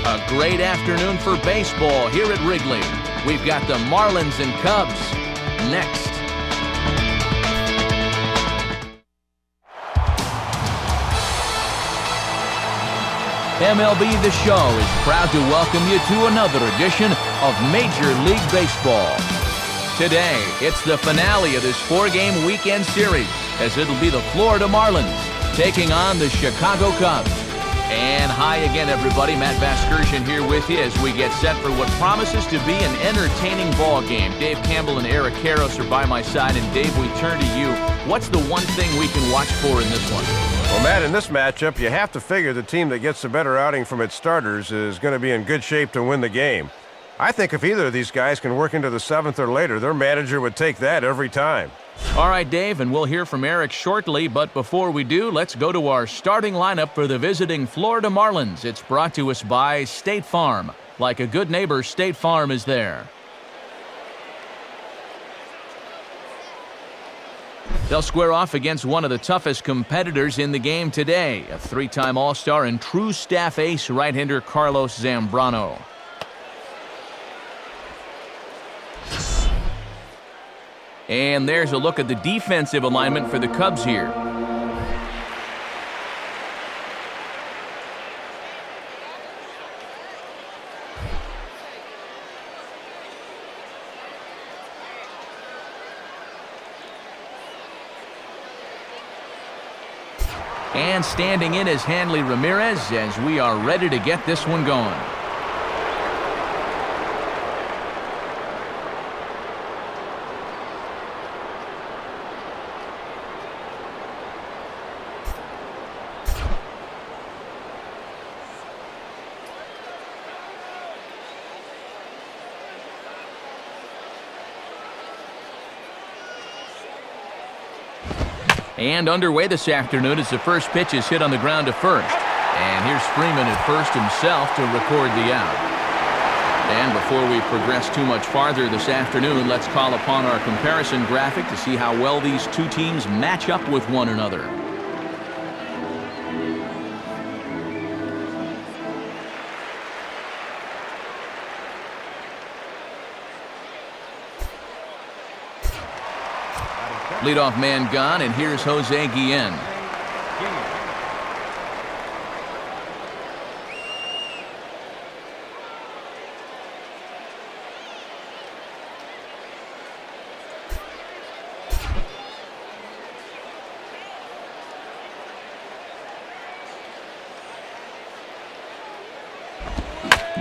A great afternoon for baseball here at Wrigley. We've got the Marlins and Cubs next. MLB The Show is proud to welcome you to another edition of Major League Baseball. Today, it's the finale of this four-game weekend series, as it'll be the Florida Marlins taking on the Chicago Cubs. And hi again, everybody. Matt Vasgersian here with you as we get set for what promises to be an entertaining ball game. Dave Campbell and Eric Karros are by my side. And Dave, we turn to you. What's the one thing we can watch for in this one? Well, Matt, in this matchup, you have to figure the team that gets the better outing from its starters is going to be in good shape to win the game. I think if either of these guys can work into the seventh or later, their manager would take that every time. All right, Dave, and we'll hear from Eric shortly, but before we do, let's go to our starting lineup for the visiting Florida Marlins. It's brought to us by State Farm. Like a good neighbor, State Farm is there. They'll square off against one of the toughest competitors in the game today, a three-time All-Star and true staff ace right-hander Carlos Zambrano. And there's a look at the defensive alignment for the Cubs here. And standing in is Hanley Ramirez as we are ready to get this one going. And underway this afternoon as the first pitch is hit on the ground to first. And here's Freeman at first himself to record the out. And before we progress too much farther this afternoon, let's call upon our comparison graphic to see how well these two teams match up with one another. Leadoff man gone, and here's Jose Guillen.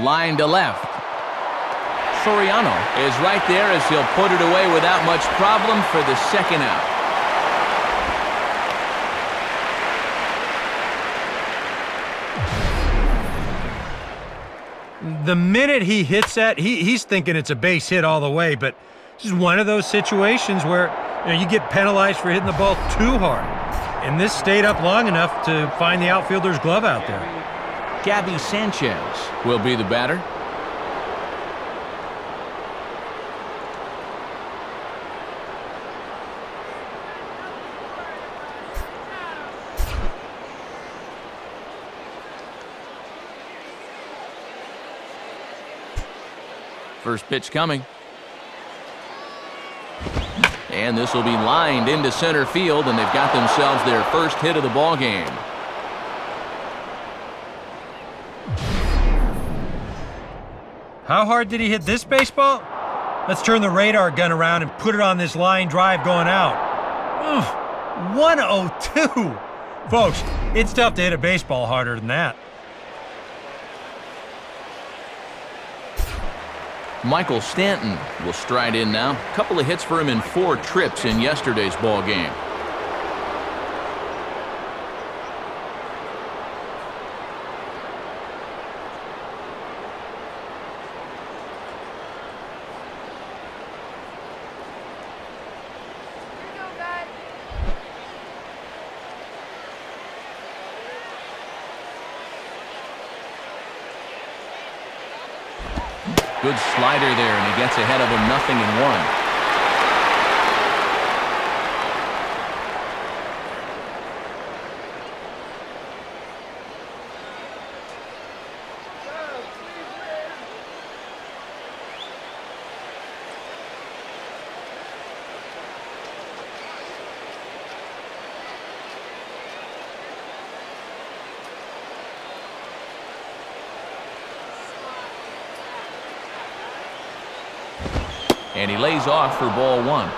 Line to left. Soriano is right there as he'll put it away without much problem for the second out. The minute he hits that, he's thinking it's a base hit all the way, but this is one of those situations where you get penalized for hitting the ball too hard. And this stayed up long enough to find the outfielder's glove out there. Gabby Sanchez will be the batter. First pitch coming. And this will be lined into center field, and they've got themselves their first hit of the ball game. How hard did he hit this baseball? Let's turn the radar gun around and put it on this line drive going out. 102! Folks, it's tough to hit a baseball harder than that. Michael Stanton will stride in now. A couple of hits for him in 4 trips in yesterday's ball game. Good slider there, and he gets ahead of him 0-1. And he lays off for ball one.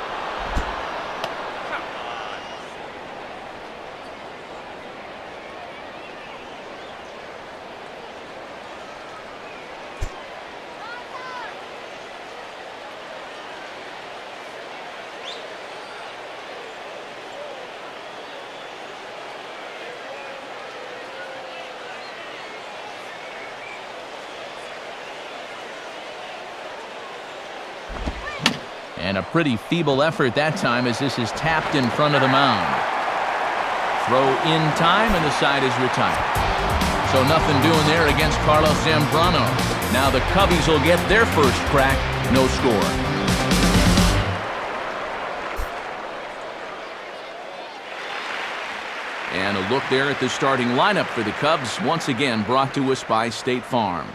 And a pretty feeble effort that time as this is tapped in front of the mound. Throw in time and the side is retired. So nothing doing there against Carlos Zambrano. Now the Cubbies will get their first crack. No score. And a look there at the starting lineup for the Cubs, once again brought to us by State Farm.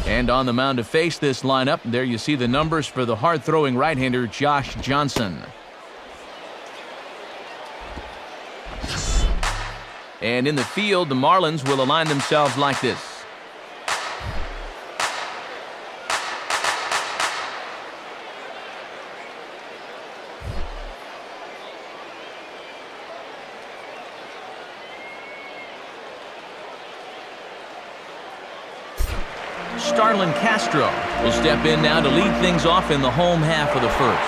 And on the mound to face this lineup, there you see the numbers for the hard-throwing right-hander Josh Johnson. And in the field, the Marlins will align themselves like this. Starlin Castro will step in now to lead things off in the home half of the first.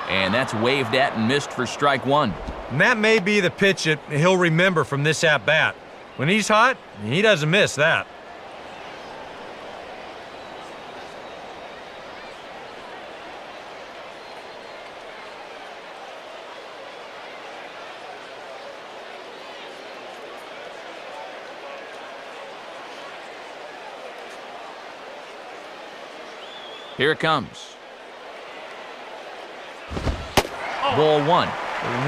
And that's waved at and missed for strike one. And that may be the pitch that he'll remember from this at-bat. When he's hot, he doesn't miss that. Here it comes. Ball one.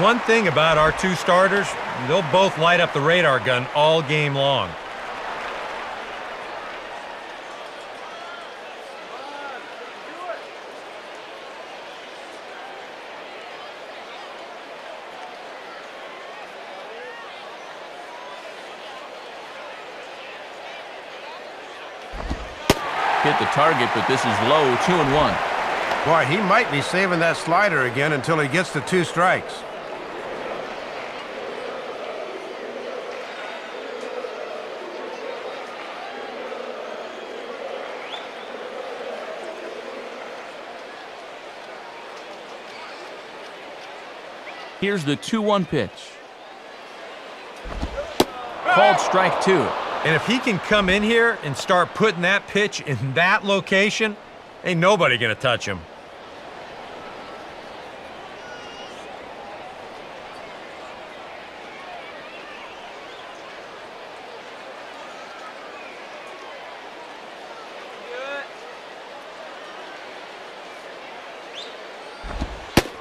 One thing about our two starters, they'll both light up the radar gun all game long. Hit the target, but this is low, 2-1. Boy, he might be saving that slider again until he gets to 2 strikes. Here's the 2-1 pitch. Called strike two. And if he can come in here and start putting that pitch in that location, ain't nobody gonna touch him.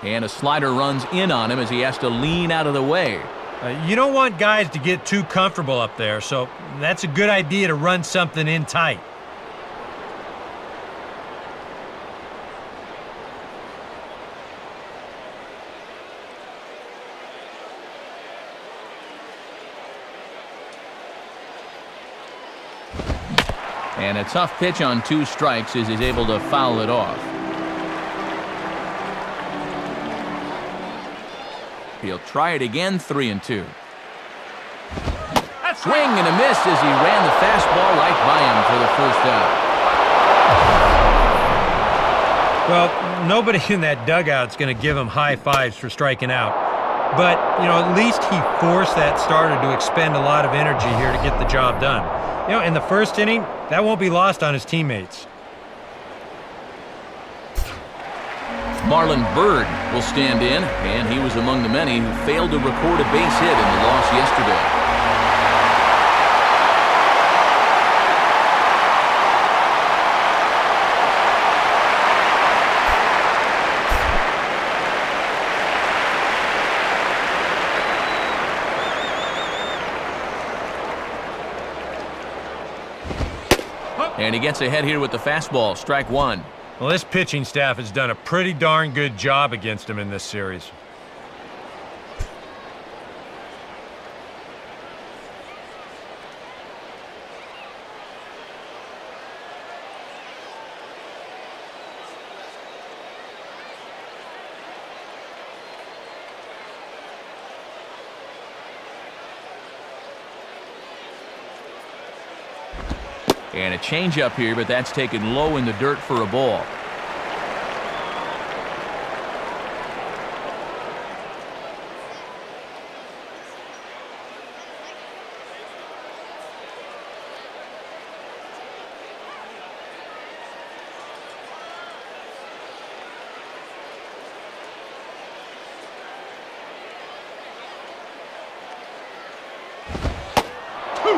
And a slider runs in on him as he has to lean out of the way. You don't want guys to get too comfortable up there, so that's a good idea to run something in tight. And a tough pitch on 2 strikes as he's able to foul it off. He'll try it again, 3-2. Swing and a miss as he ran the fastball right by him for the first out. Well, nobody in that dugout's going to give him high fives for striking out. But, at least he forced that starter to expend a lot of energy here to get the job done. In the first inning, that won't be lost on his teammates. Marlon Byrd will stand in, and he was among the many who failed to record a base hit in the loss yesterday. And he gets ahead here with the fastball, strike one. Well, this pitching staff has done a pretty darn good job against him in this series. And a changeup here, but that's taken low in the dirt for a ball.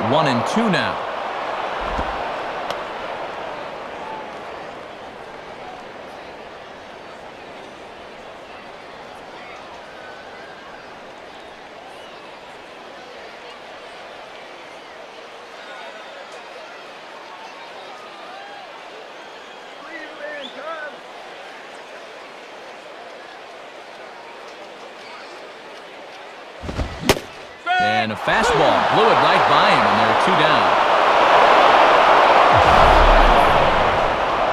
One and two now. And a fastball blew it right by him, and there are two down.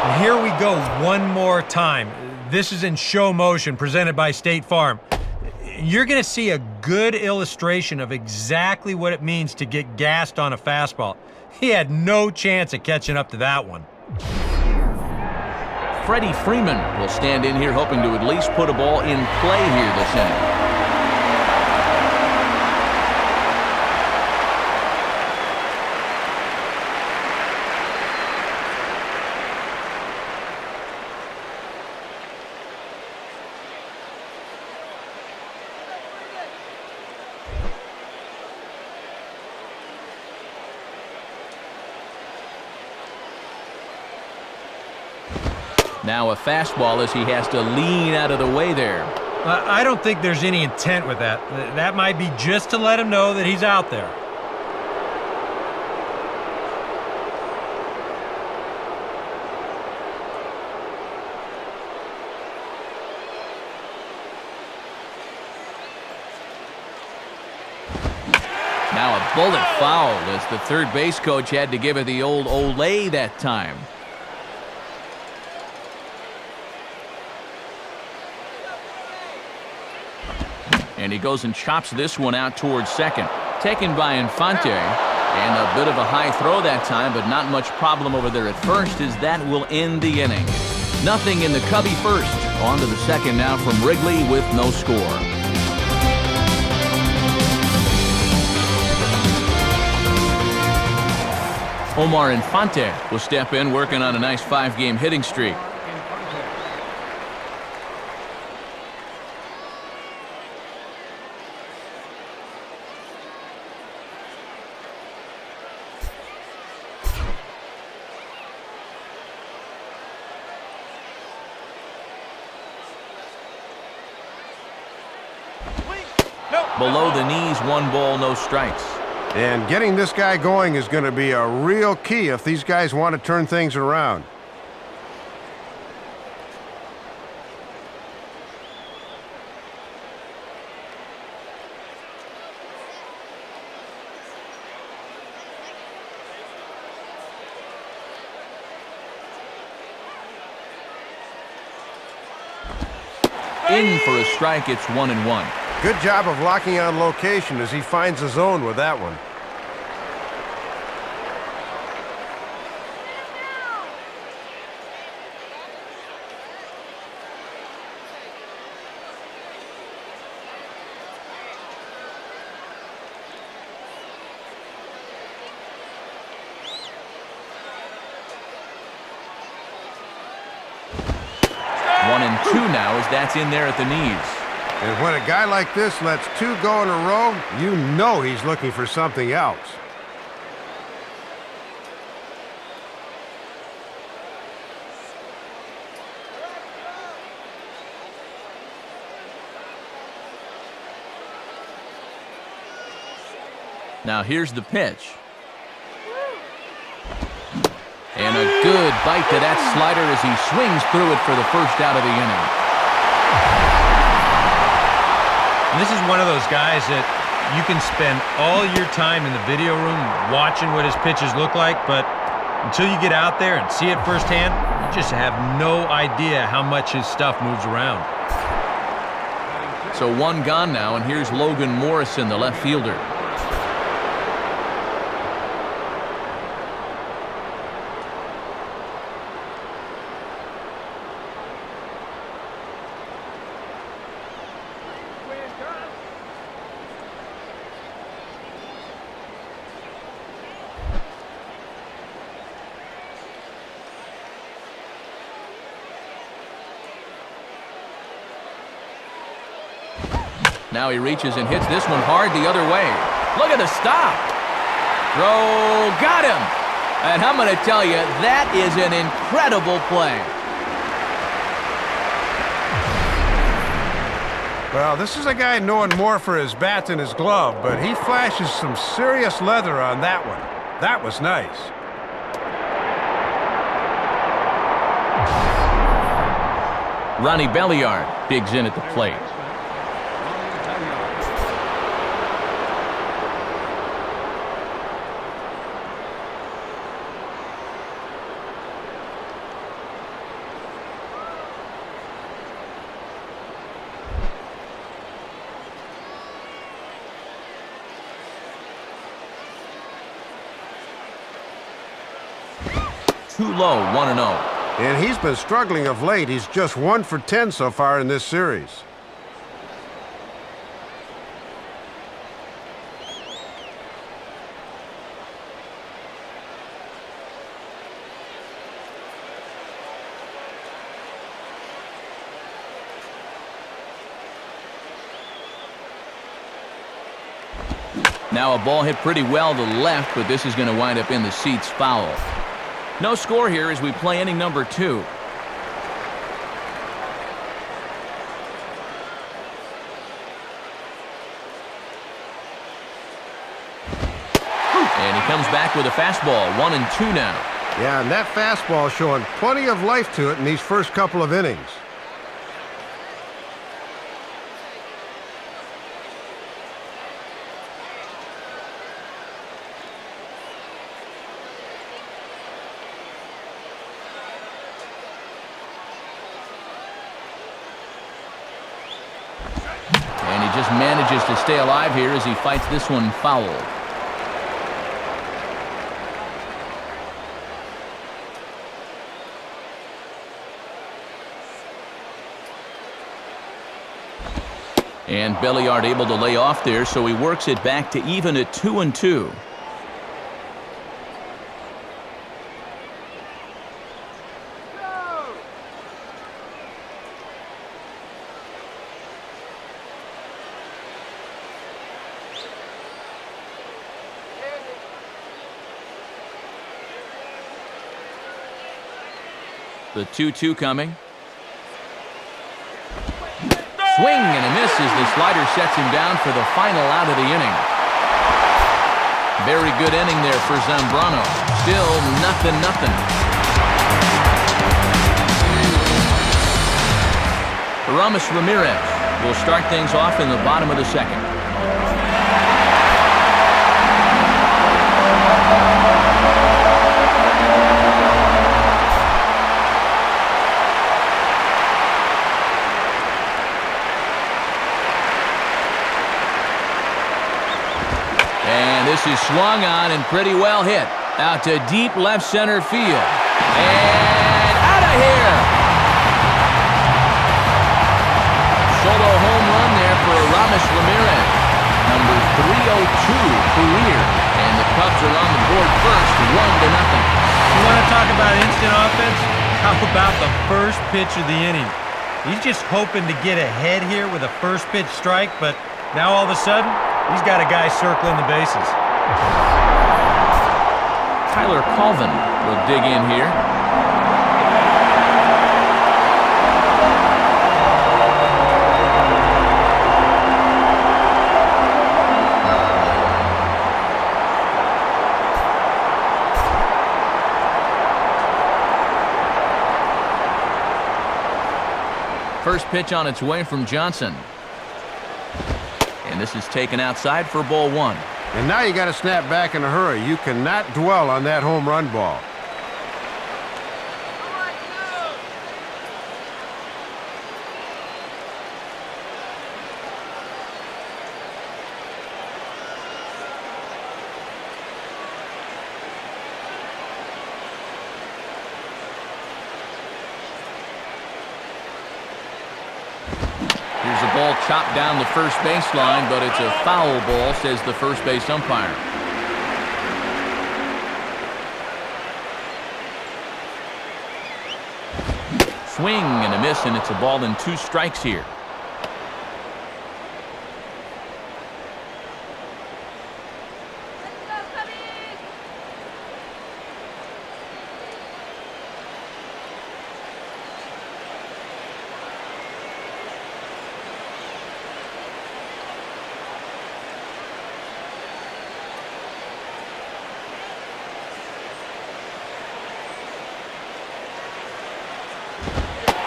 And here we go one more time. This is in show motion presented by State Farm. You're going to see a good illustration of exactly what it means to get gassed on a fastball. He had no chance of catching up to that one. Freddie Freeman will stand in here hoping to at least put a ball in play here this inning. Now a fastball as he has to lean out of the way there. I don't think there's any intent with that. That might be just to let him know that he's out there. Now a bullet foul as the third base coach had to give it the old Olay that time. And he goes and chops this one out towards second. Taken by Infante. And a bit of a high throw that time, but not much problem over there at first, as that will end the inning. Nothing in the Cubby first. On to the second now from Wrigley with no score. Omar Infante will step in, working on a nice 5-game hitting streak. Below the knees, 1 ball, no strikes. And getting this guy going is going to be a real key if these guys want to turn things around. In for a strike, it's 1-1. Good job of locking on location as he finds the zone with that one. One and two now as that's in there at the knees. And when a guy like this lets 2 go in a row, you know he's looking for something else. Now here's the pitch. And a good bite to that slider as he swings through it for the first out of the inning. And this is one of those guys that you can spend all your time in the video room watching what his pitches look like, but until you get out there and see it firsthand, you just have no idea how much his stuff moves around. So one gone now, and here's Logan Morrison, the left fielder. Now he reaches and hits this one hard the other way. Look at the stop. Throw, got him. And I'm going to tell you, that is an incredible play. Well, this is a guy known more for his bat than his glove, but he flashes some serious leather on that one. That was nice. Ronnie Belliard digs in at the plate. Too low, 1-0. And he's been struggling of late. He's just 1 for 10 so far in this series. Now a ball hit pretty well to the left, but this is going to wind up in the seats foul. No score here as we play inning number 2. And he comes back with a fastball, 1-2 now. Yeah, and that fastball showing plenty of life to it in these first couple of innings. Just manages to stay alive here as he fights this one foul. And Belliard able to lay off there, so he works it back to even at 2-2. The 2-2 coming. Swing and a miss as the slider sets him down for the final out of the inning. Very good inning there for Zambrano. Still 0-0. Aramis Ramirez will start things off in the bottom of the second. This is swung on and pretty well hit. Out to deep left center field. And out of here! Solo home run there for Aramis Ramirez. Number 302 career. And the Cubs are on the board first, 1-0. You want to talk about instant offense? How about the first pitch of the inning? He's just hoping to get ahead here with a first pitch strike, but now all of a sudden, he's got a guy circling the bases. Tyler Colvin will dig in here. first pitch on its way from Johnson. And this is taken outside for ball one. And now you got to snap back in a hurry. You cannot dwell on that home run ball. Here's a ball chopped down the first baseline, but it's a foul ball, says the first base umpire. Swing and a miss, and it's a ball and 2 strikes here.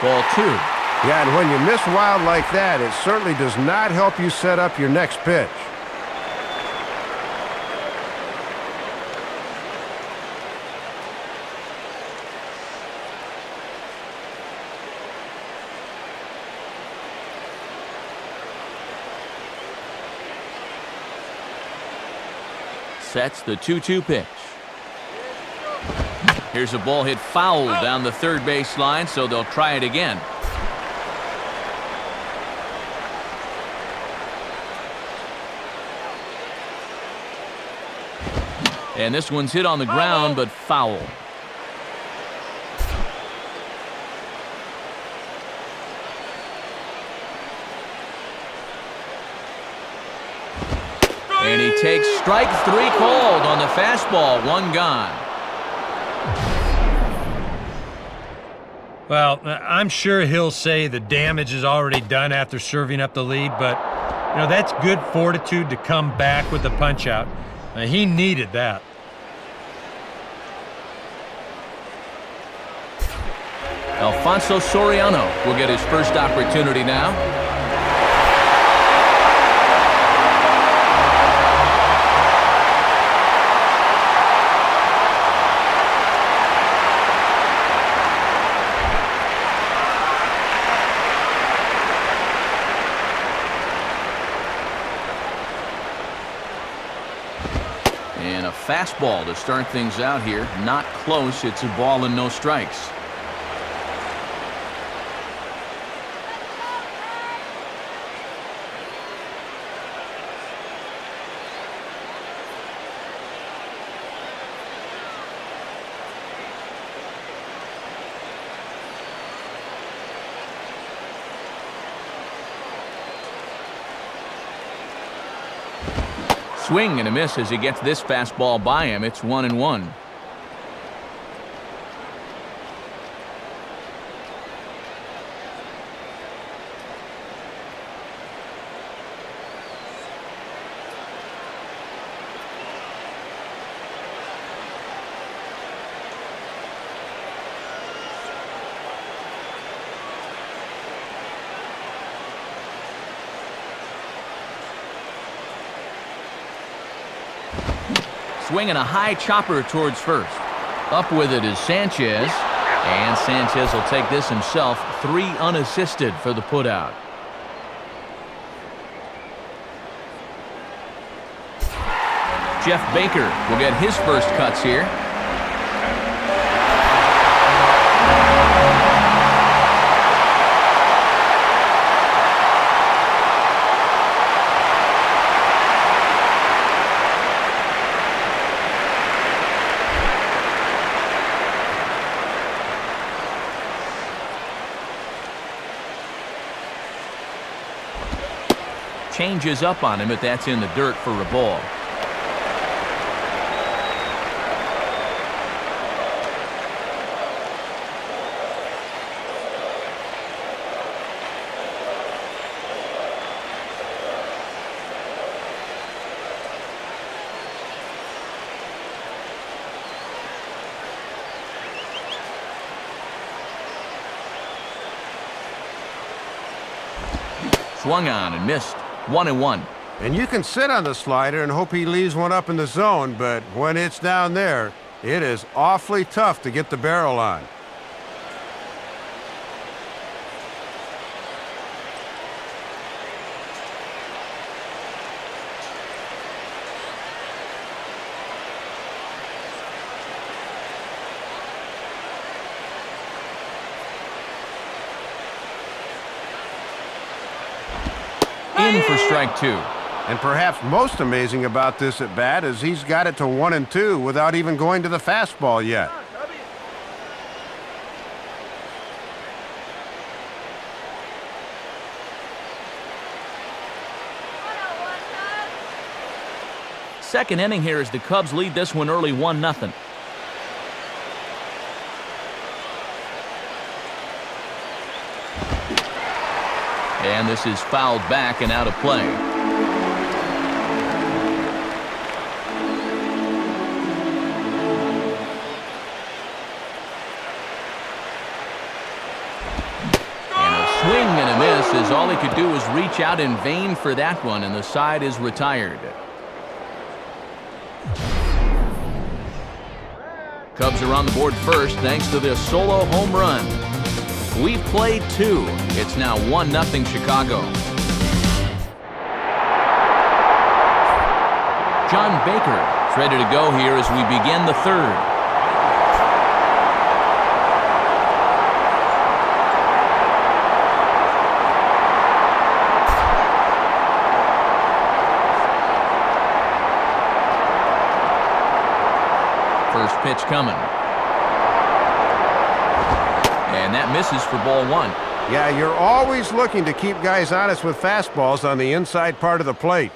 Ball 2. Yeah, and when you miss wild like that, it certainly does not help you set up your next pitch. Sets the 2-2 pitch. Here's a ball hit foul down the third base line, so they'll try it again. And this one's hit on the ground, but foul. And he takes strike 3 called on the fastball. 1 gone. Well, I'm sure he'll say the damage is already done after serving up the lead, but, you know, that's good fortitude to come back with the punch-out. He needed that. Alfonso Soriano will get his first opportunity now. And a fastball to start things out here. Not close. It's a ball and no strikes. Swing and a miss as he gets this fastball by him. It's 1-1. Swinging a high chopper towards first. Up with it is Sanchez. And Sanchez will take this himself. 3 unassisted for the putout. Jeff Baker will get his first cuts here. Changes up on him, but that's in the dirt for a ball. Swung on and missed. 1-1. And you can sit on the slider and hope he leaves one up in the zone, but when it's down there, it is awfully tough to get the barrel on. In for strike 2. And perhaps most amazing about this at bat is he's got it to 1-2 without even going to the fastball yet. Second inning here as the Cubs lead this one early 1-0. And this is fouled back and out of play. And a swing and a miss as all he could do was reach out in vain for that one, and the side is retired. Cubs are on the board first thanks to this solo home run. We've played 2. It's now 1-0 Chicago. John Baker is ready to go here as we begin the third. First pitch coming. And that misses for ball 1. Yeah, you're always looking to keep guys honest with fastballs on the inside part of the plate.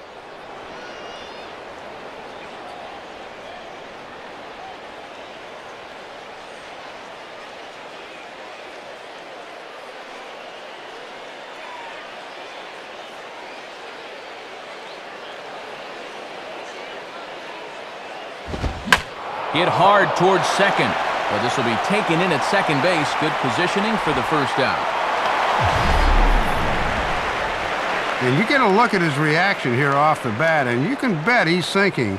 Hit hard towards second, but this will be taken in at second base. Good positioning for the first out. And you get a look at his reaction here off the bat, and you can bet he's thinking,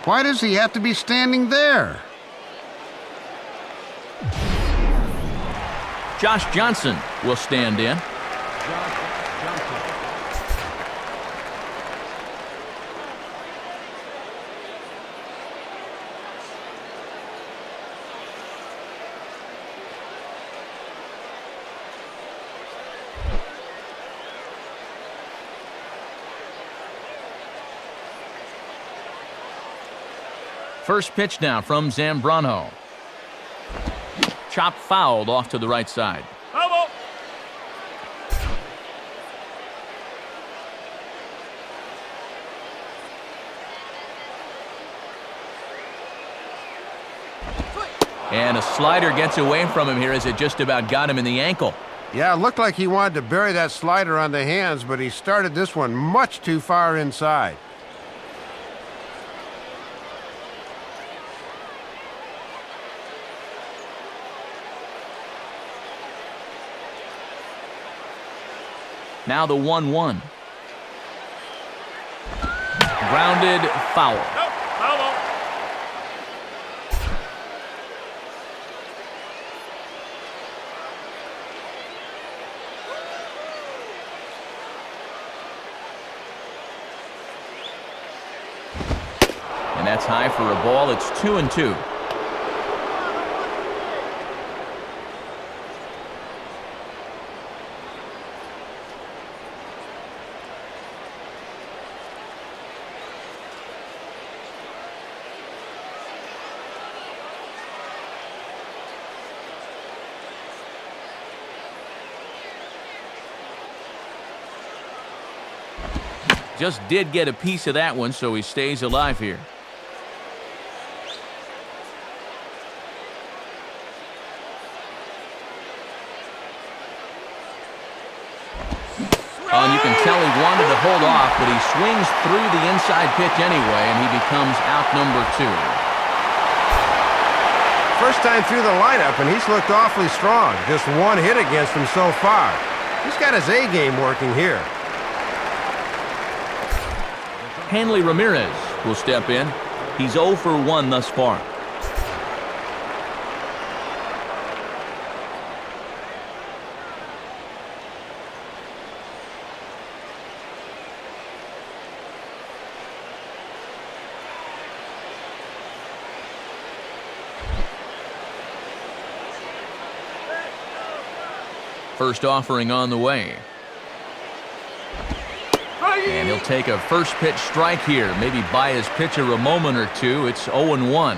why does he have to be standing there? Josh Johnson will stand in. First pitch now from Zambrano. Chop fouled off to the right side. And a slider gets away from him here as it just about got him in the ankle. Yeah, it looked like he wanted to bury that slider on the hands, but he started this one much too far inside. Now the 1-1. Grounded foul. And that's high for a ball. It's 2-2. Just did get a piece of that one, so he stays alive here. And you can tell he wanted to hold off, but he swings through the inside pitch anyway, and he becomes out number 2. First time through the lineup, and he's looked awfully strong. Just one hit against him so far. He's got his A game working here. Hanley Ramirez will step in. He's 0 for 1 thus far. First offering on the way. And he'll take a first pitch strike here, maybe buy his pitcher a moment or two. It's 0-1.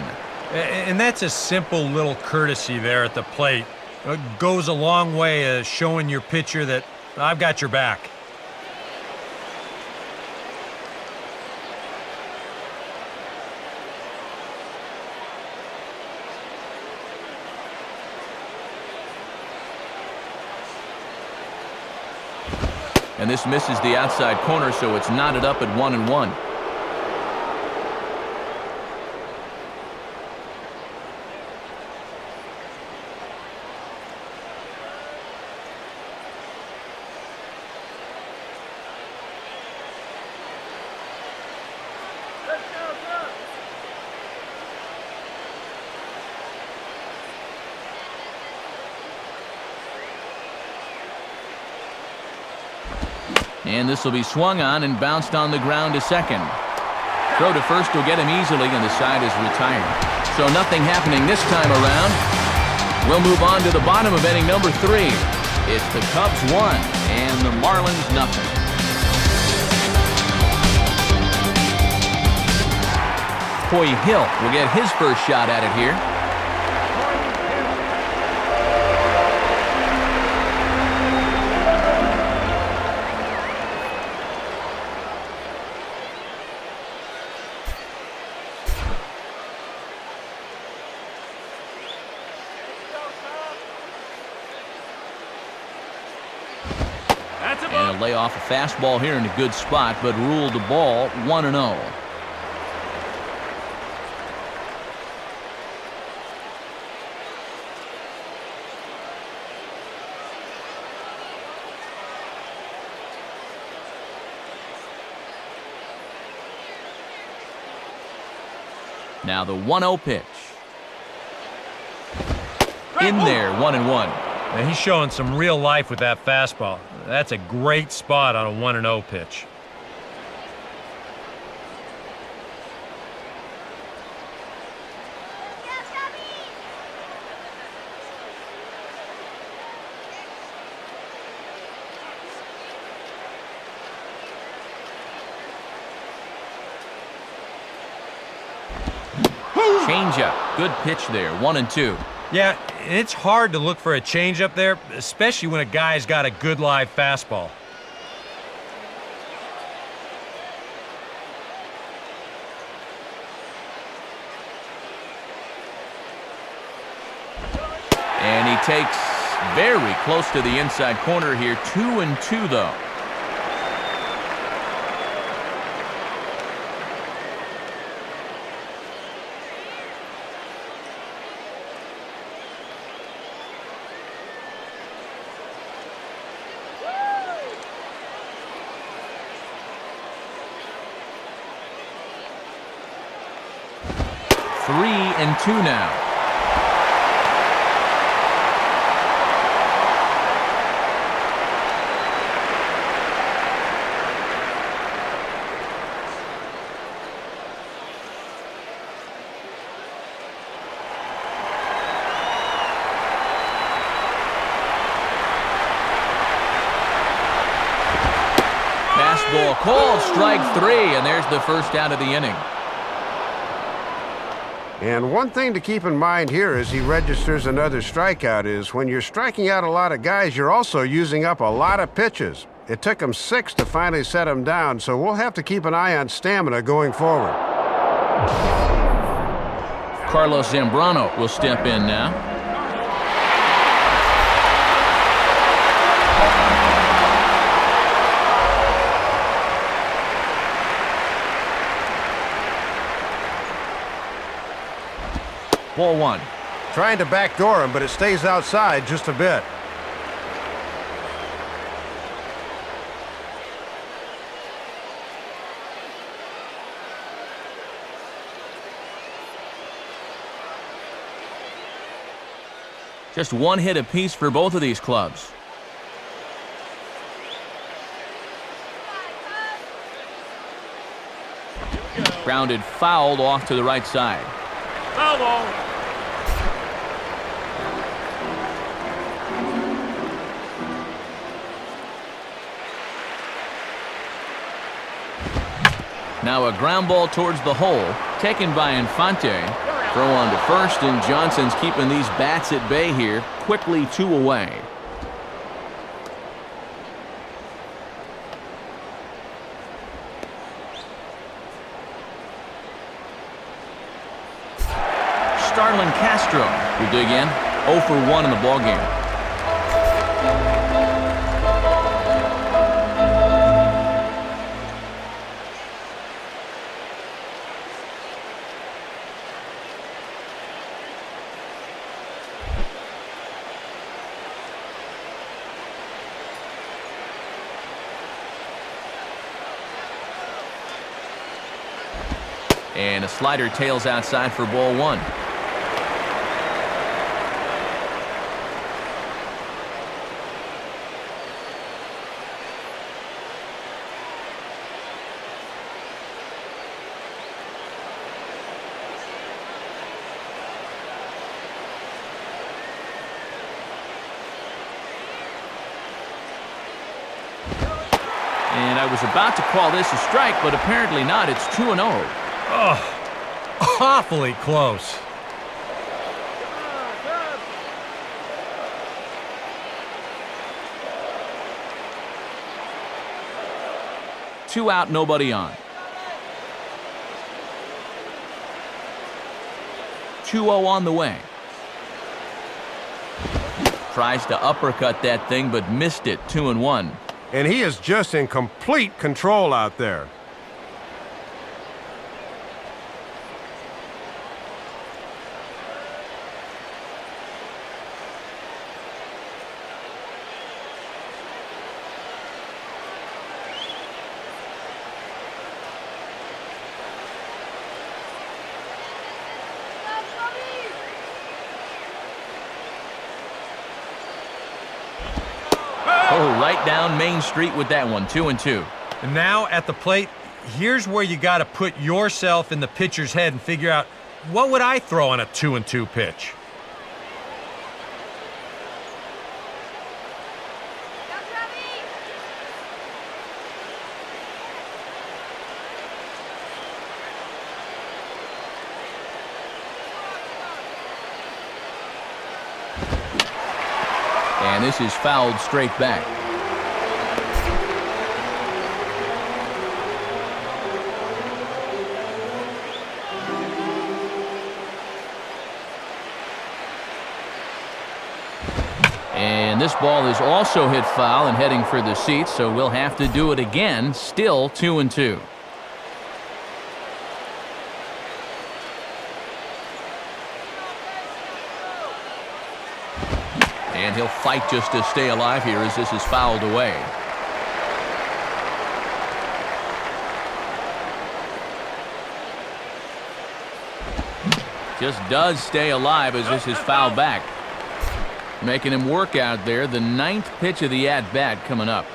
And that's a simple little courtesy there at the plate. It goes a long way showing your pitcher that I've got your back. And this misses the outside corner, so it's knotted up at 1-1. And this will be swung on and bounced on the ground to second. Throw to first will get him easily, and the side is retired. So nothing happening this time around. We'll move on to the bottom of inning number 3. It's the Cubs 1 and the Marlins nothing. Hoy Hill will get his first shot at it here. And a lay off a fastball here in a good spot, but ruled the ball 1-0. Now the 1-0 pitch. In there, 1-1. And he's showing some real life with that fastball. That's a great spot on a 1-0 pitch. Changeup. Good pitch there. 1-2. Yeah, it's hard to look for a changeup there, especially when a guy's got a good live fastball. And he takes very close to the inside corner here. 2-2 though. Three and two now. Fastball called, strike 3, and there's the first out of the inning. And one thing to keep in mind here as he registers another strikeout is when you're striking out a lot of guys, you're also using up a lot of pitches. It took him 6 to finally set him down, so we'll have to keep an eye on stamina going forward. Carlos Zambrano will step in now. Ball 1. Trying to backdoor him, but it stays outside just a bit. Just one hit apiece for both of these clubs. Grounded fouled off to the right side. Foul ball. Now a ground ball towards the hole, taken by Infante. Throw on to first, and Johnson's keeping these bats at bay here. Quickly 2 away. Starlin Castro will dig in. 0 for 1 in the ballgame. And a slider tails outside for ball 1. And I was about to call this a strike, but apparently not. It's 2-0. Oh, awfully close. Two out, nobody on. 2-0 on the way. Tries to uppercut that thing, but missed it. 2-1. And he is just in complete control out there. Oh, right down Main Street with that one. 2-2. And now at the plate, here's where you got to put yourself in the pitcher's head and figure out, what would I throw on a 2-2 pitch? And this is fouled straight back. And this ball is also hit foul and heading for the seats, so we'll have to do it again. Still 2-2. And he'll fight just to stay alive here as this is fouled away. Just does stay alive as this is fouled back. Making him work out there. The 9th pitch of the at-bat coming up.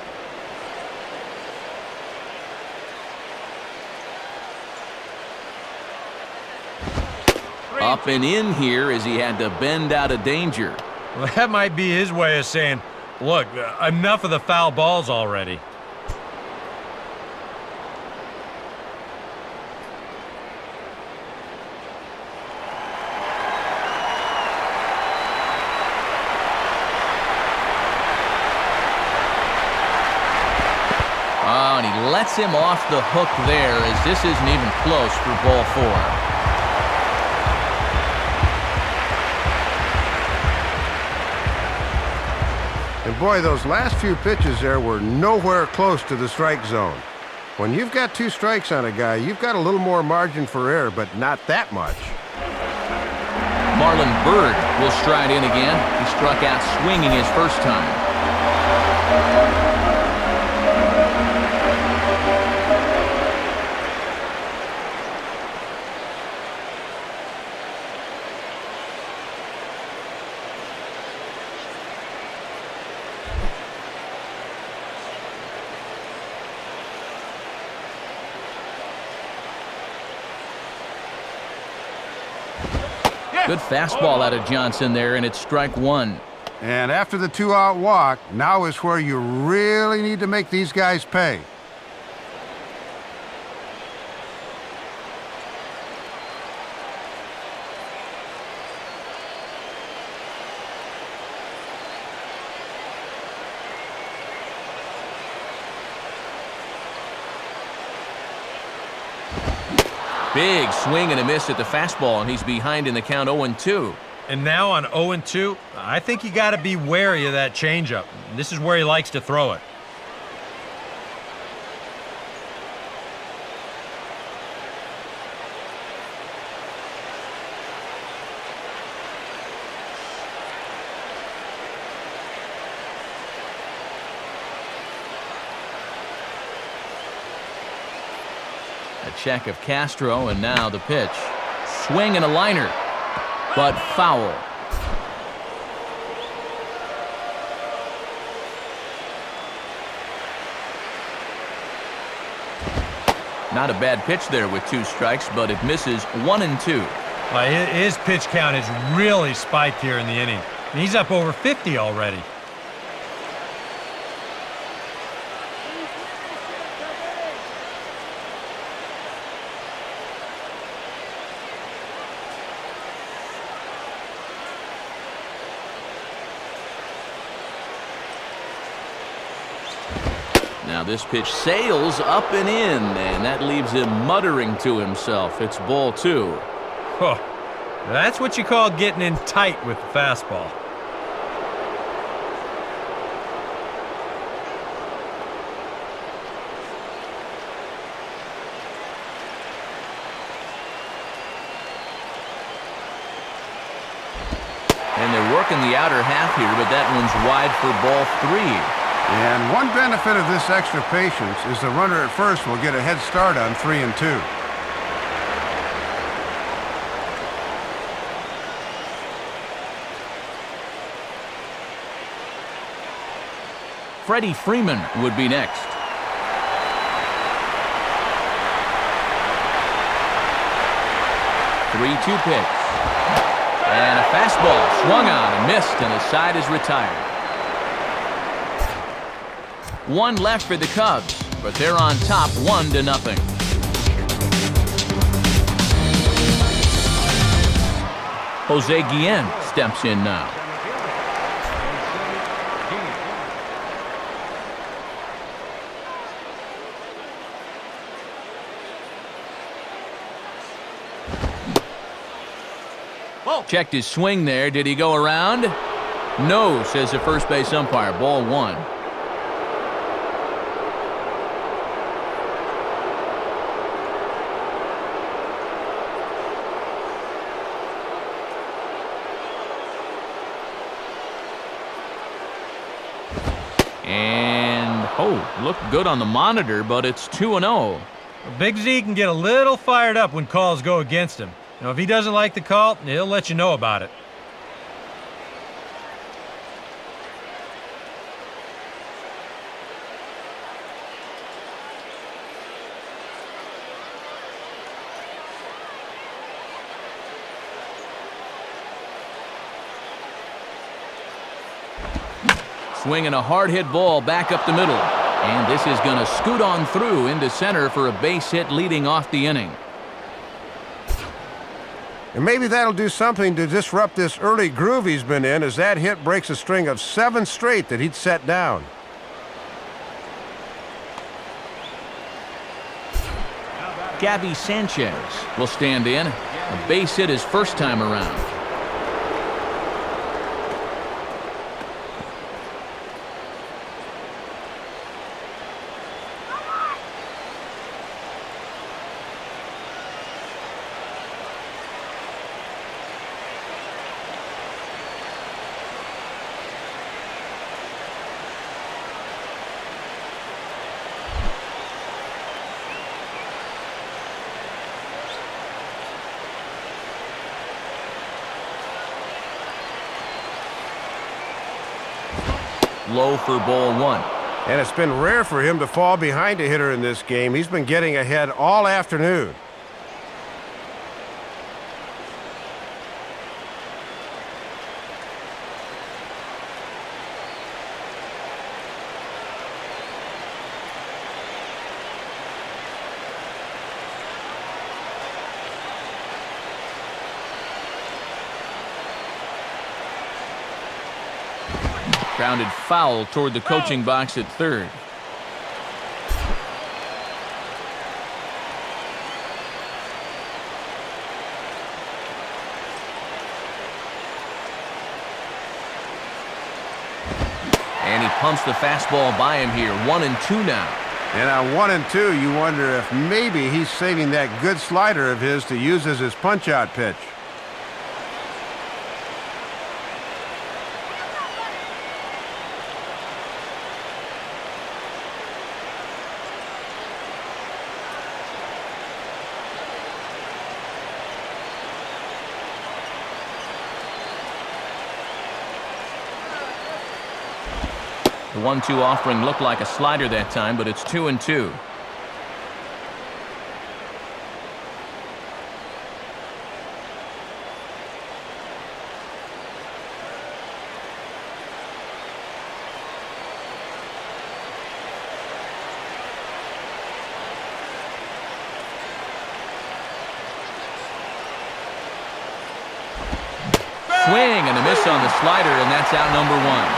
Up and in here as he had to bend out of danger. Well, that might be his way of saying, look, enough of the foul balls already. Oh, and he lets him off the hook there as this isn't even close for ball 4. And boy, those last few pitches there were nowhere close to the strike zone. When you've got 2 strikes on a guy, you've got a little more margin for error, but not that much. Marlon Byrd will stride in again. He struck out swinging his first time. Good fastball out of Johnson there, and it's strike one. And after the 2-out walk, now is where you really need to make these guys pay. Big swing and a miss at the fastball, and he's behind in the count 0-2. And now on 0-2, I think you got to be wary of that changeup. This is where he likes to throw it. A check of Castro, and now the pitch. Swing and a liner, but foul. Not a bad pitch there with 2 strikes, but it misses 1-2. Well, his pitch count has really spiked here in the inning. And he's up over 50 already. Now this pitch sails up and in, and that leaves him muttering to himself. It's ball 2. Oh, that's what you call getting in tight with the fastball. And they're working the outer half here, but that one's wide for ball 3. And one benefit of this extra patience is the runner at first will get a head start on 3-2. Freddie Freeman would be next. Three-two pitch. And a fastball swung on and missed, and the side is retired. 1 left for the Cubs, but they're on top 1-0. Jose Guillen steps in now. Checked his swing there. Did he go around? No, says the first base umpire. Ball 1. And, looked good on the monitor, but it's 2-0. Big Z can get a little fired up when calls go against him. Now, if he doesn't like the call, he'll let you know about it. Swinging a hard-hit ball back up the middle. And this is going to scoot on through into center for a base hit leading off the inning. And maybe that'll do something to disrupt this early groove he's been in, as that hit breaks a string of 7 straight that he'd set down. Gabby Sanchez will stand in. A base hit his first time around. Low for ball 1. And it's been rare for him to fall behind a hitter in this game. He's been getting ahead all afternoon. Grounded foul toward the coaching box at third. And he pumps the fastball by him here. 1-2 now. And on 1-2, you wonder if maybe he's saving that good slider of his to use as his punch-out pitch. The 1-2 offering looked like a slider that time, but it's 2-2. Swing and a miss on the slider, and that's out number one.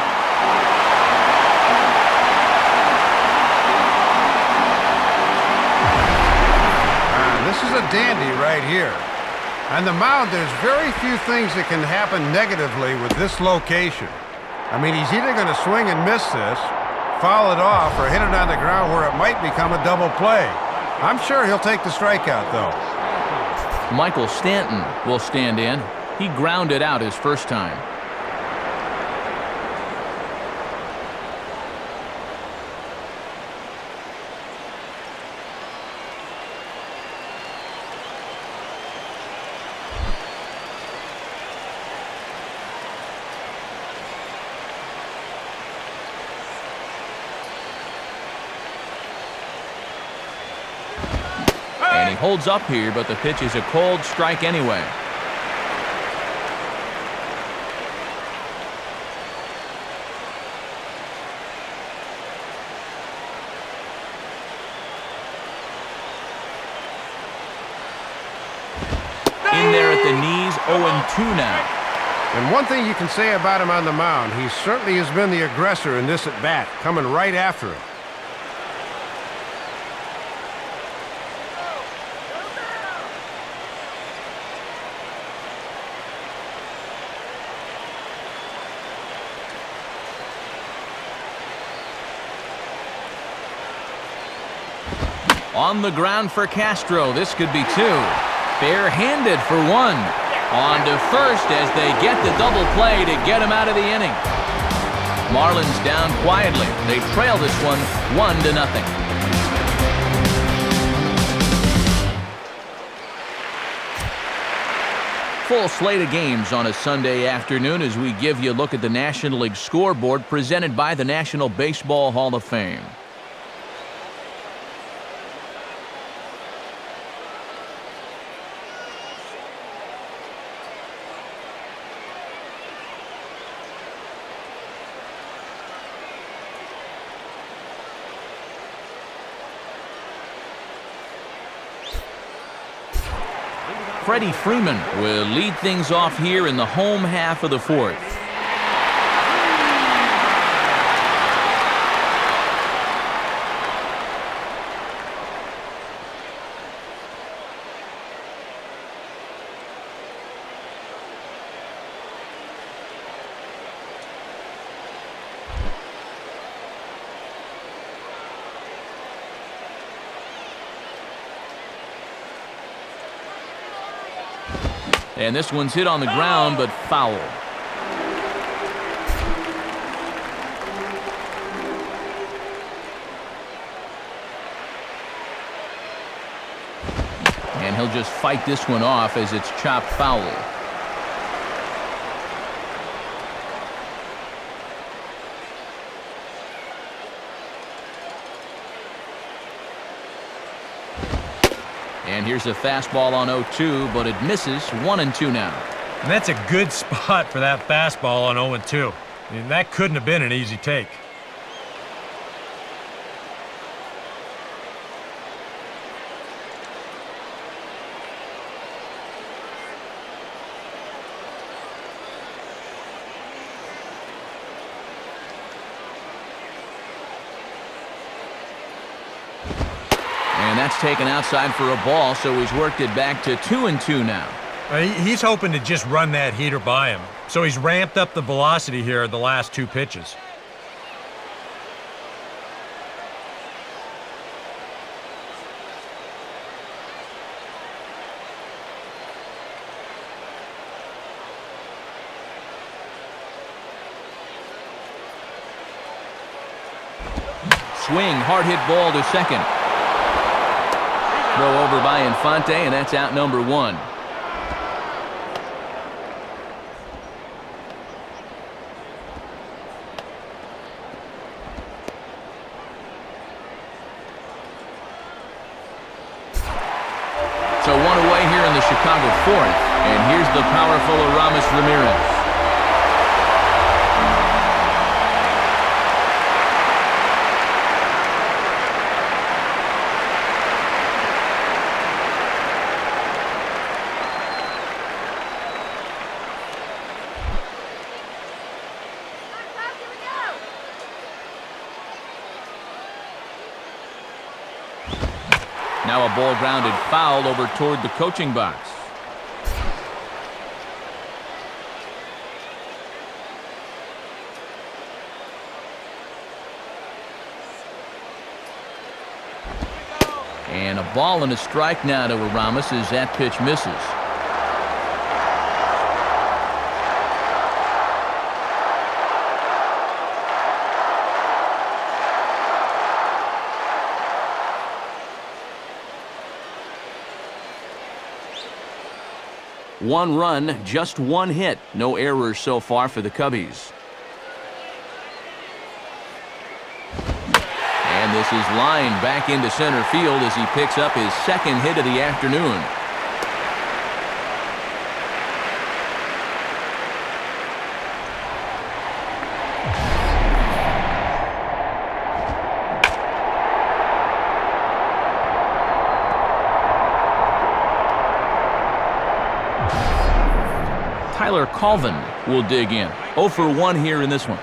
This is a dandy right here. On the mound, there's very few things that can happen negatively with this location. I mean, he's either going to swing and miss this, foul it off, or hit it on the ground where it might become a double play. I'm sure he'll take the strikeout, though. Michael Stanton will stand in. He grounded out his first time. And he holds up here, but the pitch is a cold strike anyway. In there at the knees, 0-2 now. And one thing you can say about him on the mound, he certainly has been the aggressor in this at-bat, coming right after him. On the ground for Castro. This could be two. Bare-handed for one. On to first as they get the double play to get him out of the inning. Marlins down quietly. They trail this one 1-0. Full slate of games on a Sunday afternoon as we give you a look at the National League scoreboard presented by the National Baseball Hall of Fame. Freddie Freeman will lead things off here in the home half of the fourth. And this one's hit on the ground, but foul. And he'll just fight this one off as it's chopped foul. And here's a fastball on 0-2, but it misses. 1-2 now. And that's a good spot for that fastball on 0-2. I mean, that couldn't have been an easy take. taken outside for a ball, so he's worked it back to 2-2 now. He's hoping to just run that heater by him, so he's ramped up the velocity here in the last 2 pitches. Swing, hard hit ball to second. Throw over by Infante, and that's out number 1. So 1 away here in the Chicago 4th, and here's the powerful Aramis Ramirez. Now a ball grounded foul over toward the coaching box. And a ball and a strike now to Aramis as that pitch misses. One run, just 1 hit. No errors so far for the Cubbies. And this is lined back into center field as he picks up his 2nd hit of the afternoon. Tyler Colvin will dig in. 0 for 1 here in this one.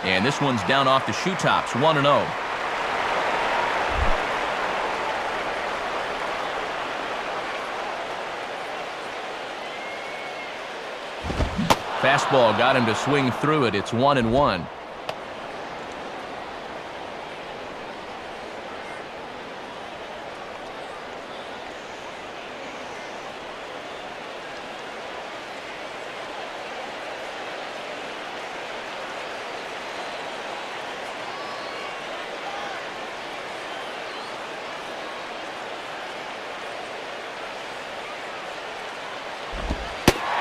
And this one's down off the shoe tops, 1-0. Fastball got him to swing through it. It's 1-1.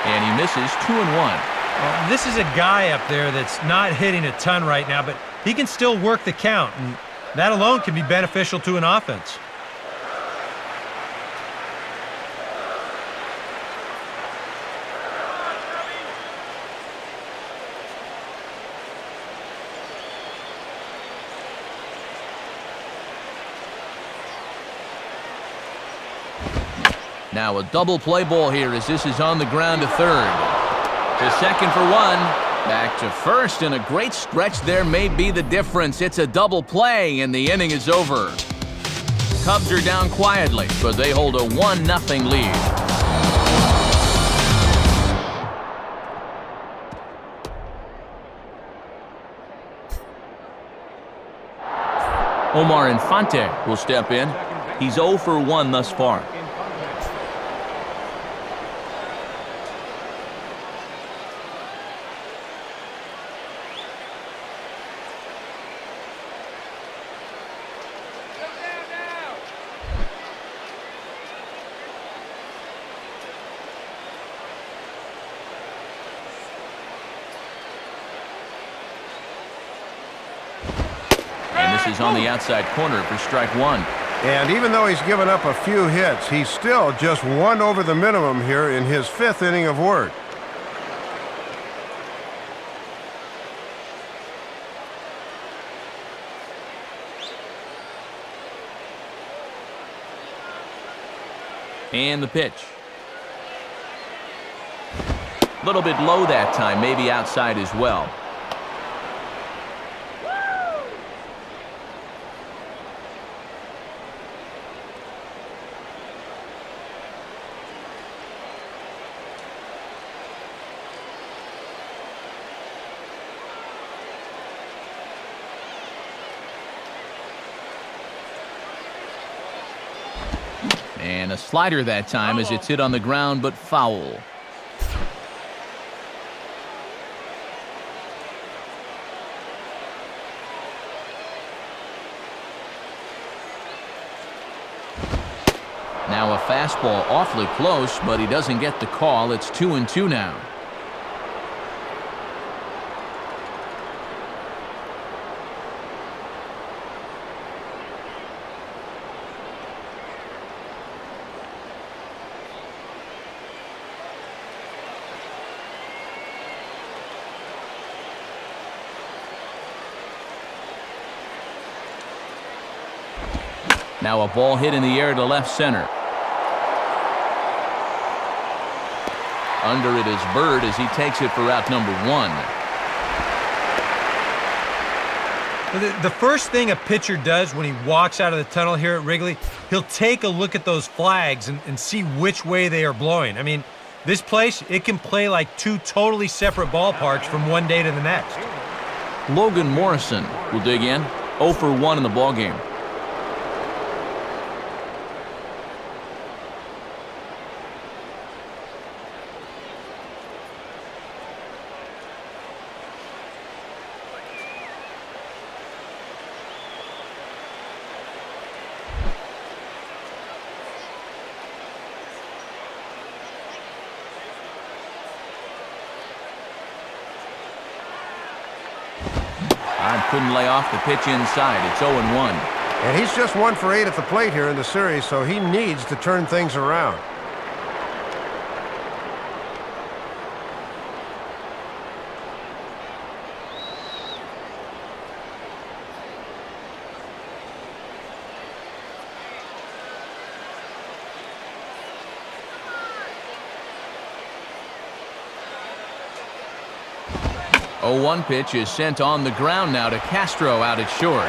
And he misses 2-1. Well, this is a guy up there that's not hitting a ton right now, but he can still work the count, and that alone can be beneficial to an offense. Now a double play ball here as this is on the ground to third. To second for 1. Back to first, and a great stretch there may be the difference. It's a double play, and the inning is over. Cubs are down quietly, but they hold a 1-0 lead. Omar Infante will step in. He's 0 for 1 thus far. Is on the outside corner for strike 1. And even though he's given up a few hits, he's still just 1 over the minimum here in his 5th inning of work. And the pitch. A little bit low that time, maybe outside as well. And a slider that time as it's hit on the ground, but foul. Now a fastball awfully close, but he doesn't get the call. It's 2-2 now. Now a ball hit in the air to left center. Under it is Bird as he takes it for out number 1. The first thing a pitcher does when he walks out of the tunnel here at Wrigley, he'll take a look at those flags and see which way they are blowing. I mean, this place, it can play like two totally separate ballparks from one day to the next. Logan Morrison will dig in. 0 for 1 in the ballgame. Couldn't lay off the pitch inside. It's 0-1. And he's just 1 for 8 at the plate here in the series, so he needs to turn things around. The 0-1 pitch is sent on the ground now to Castro out at short.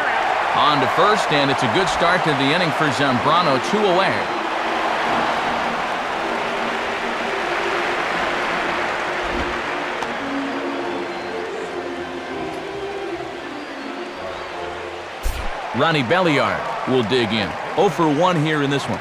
On to first, and it's a good start to the inning for Zambrano. 2 away. Ronnie Belliard will dig in. 0 for 1 here in this one.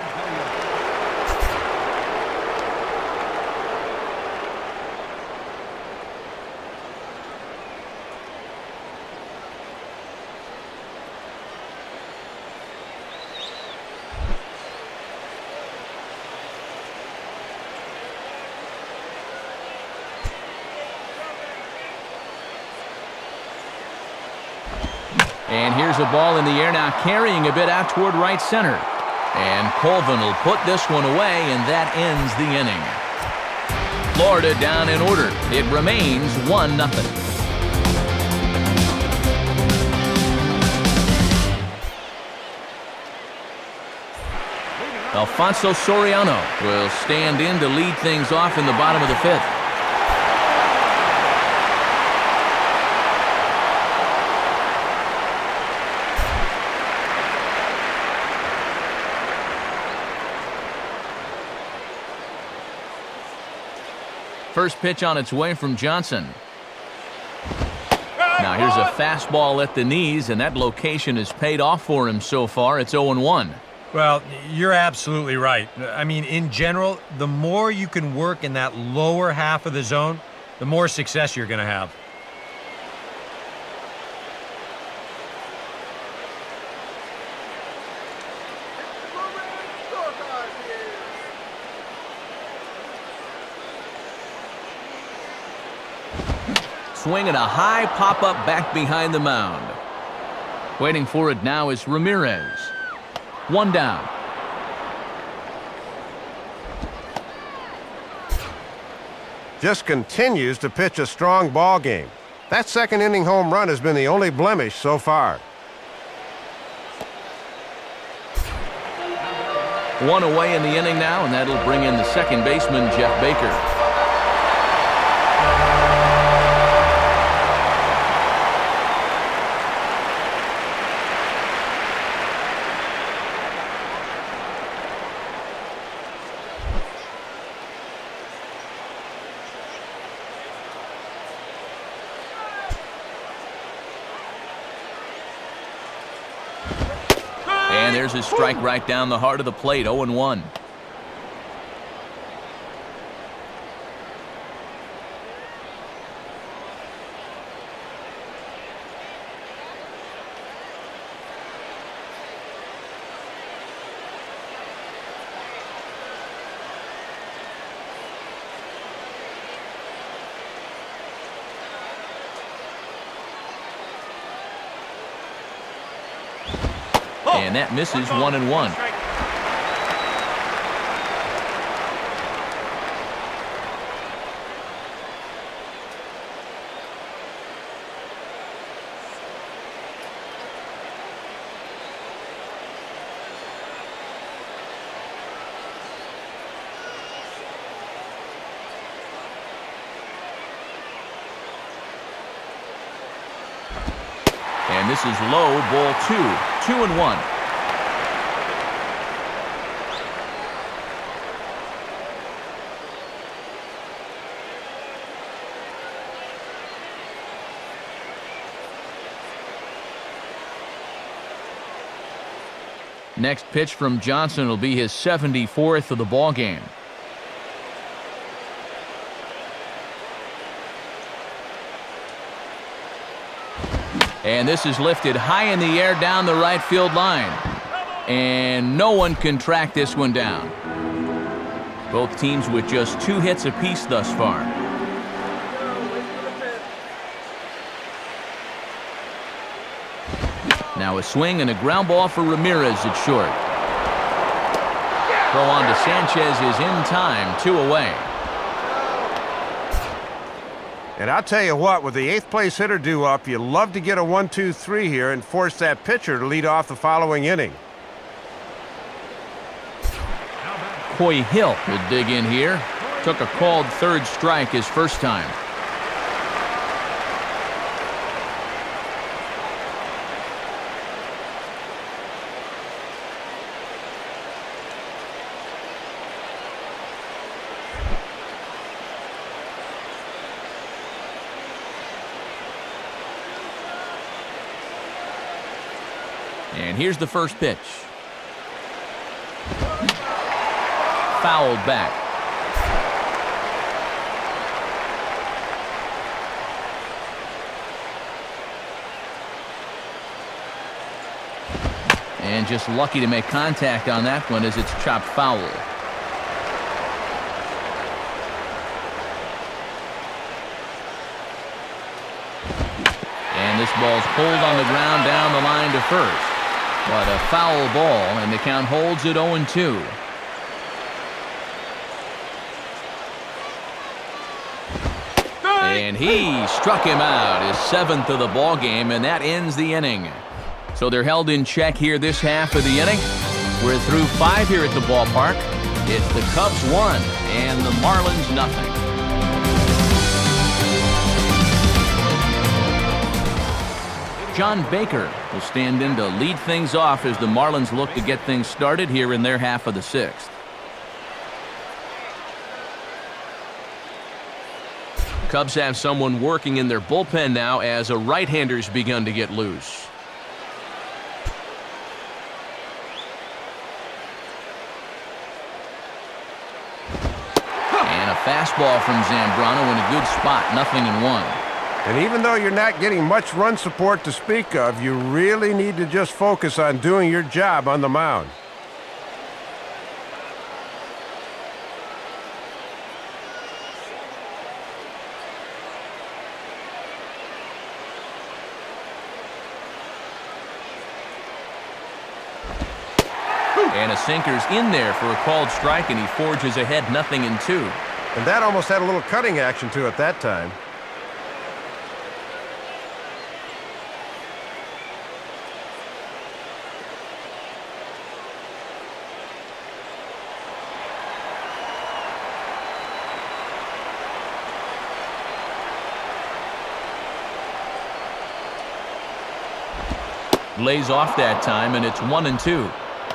And here's a ball in the air now, carrying a bit out toward right center. And Colvin will put this one away, and that ends the inning. Florida down in order. It remains 1-0. Alfonso Soriano will stand in to lead things off in the bottom of the 5th. First pitch on its way from Johnson. Now here's a fastball at the knees, and that location has paid off for him so far. It's 0-1. Well, you're absolutely right. I mean, in general, the more you can work in that lower half of the zone, the more success you're going to have. Swinging a high pop-up back behind the mound. Waiting for it now is Ramirez. 1 down. Just continues to pitch a strong ball game. That second inning home run has been the only blemish so far. One away in the inning now, and that'll bring in the second baseman, Jeff Baker. And there's his strike right down the heart of the plate, 0-1. And that misses, 1-1. And this is low, ball 2-1. Next pitch from Johnson will be his 74th of the ball game. And this is lifted high in the air down the right field line. And no one can track this one down. Both teams with just 2 hits apiece thus far. Now a swing and a ground ball for Ramirez at short. Throw on to Sanchez is in time, 2 away. And I'll tell you what, with the 8th place hitter due up, you love to get a 1-2-3 here and force that pitcher to lead off the following inning. Coy Hill will dig in here. Took a called third strike his first time. And here's the first pitch. Fouled back. And just lucky to make contact on that one as it's chopped foul. And this ball's pulled on the ground down the line to first. But a foul ball, and the count holds at 0-2. And he struck him out, his 7th of the ball game, and that ends the inning. So they're held in check here this half of the inning. We're through 5 here at the ballpark. It's the Cubs 1 and the Marlins nothing. John Baker will stand in to lead things off as the Marlins look to get things started here in their half of the 6th. Cubs have someone working in their bullpen now as a right-hander's begun to get loose. And a fastball from Zambrano in a good spot, 0-1. And even though you're not getting much run support to speak of, you really need to just focus on doing your job on the mound. And a sinker's in there for a called strike, and he forges ahead 0-2. And that almost had a little cutting action to it that time. Lays off that time, and it's 1-2.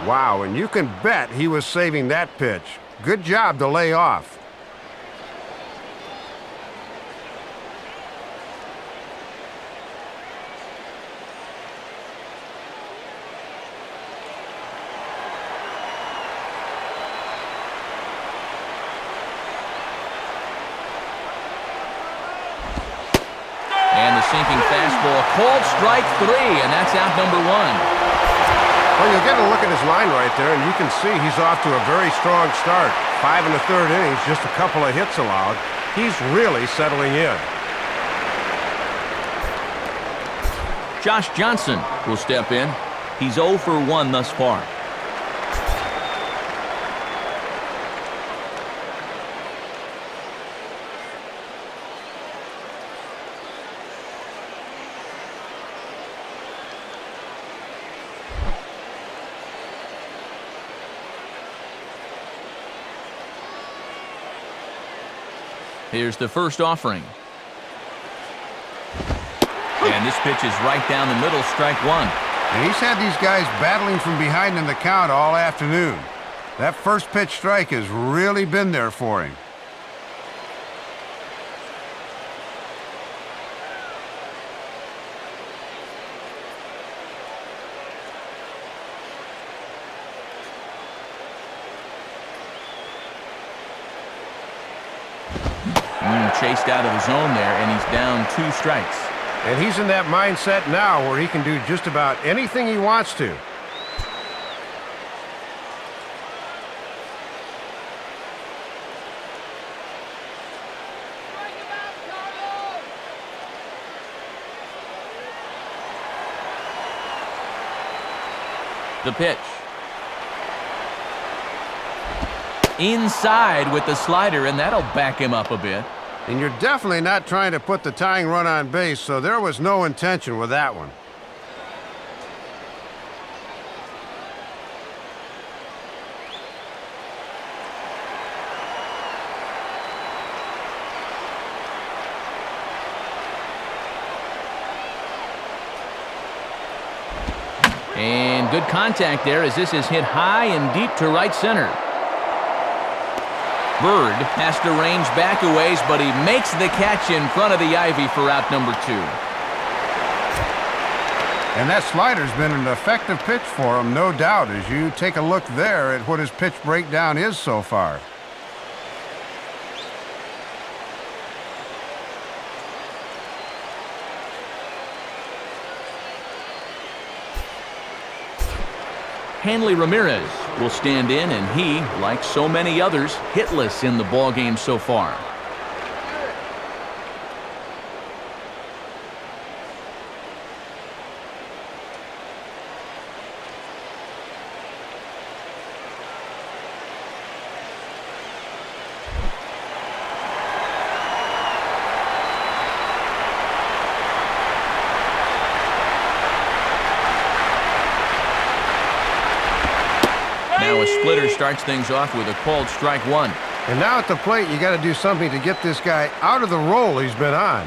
Wow, and you can bet he was saving that pitch. Good job to lay off. And the sinking fastball, called strike 3, and that's out number 1. Well, you'll get a look at his line right there, and you can see he's off to a very strong start. 5 1/3 innings, just a couple of hits allowed. He's really settling in. Josh Johnson will step in. He's 0 for 1 thus far. Here's the first offering. And this pitch is right down the middle, strike 1. And he's had these guys battling from behind in the count all afternoon. That first pitch strike has really been there for him. Chased out of the zone there, and he's down 2 strikes. And he's in that mindset now where he can do just about anything he wants to. The pitch. Inside with the slider, and that'll back him up a bit. And you're definitely not trying to put the tying run on base, so there was no intention with that one. And good contact there as this is hit high and deep to right center. Bird has to range back a ways, but he makes the catch in front of the ivy for out number 2. And that slider's been an effective pitch for him, no doubt, as you take a look there at what his pitch breakdown is so far. Hanley Ramirez will stand in, and he, like so many others, hitless in the ballgame so far. Now a splitter starts things off with a called strike 1. And now at the plate, you got to do something to get this guy out of the role he's been on.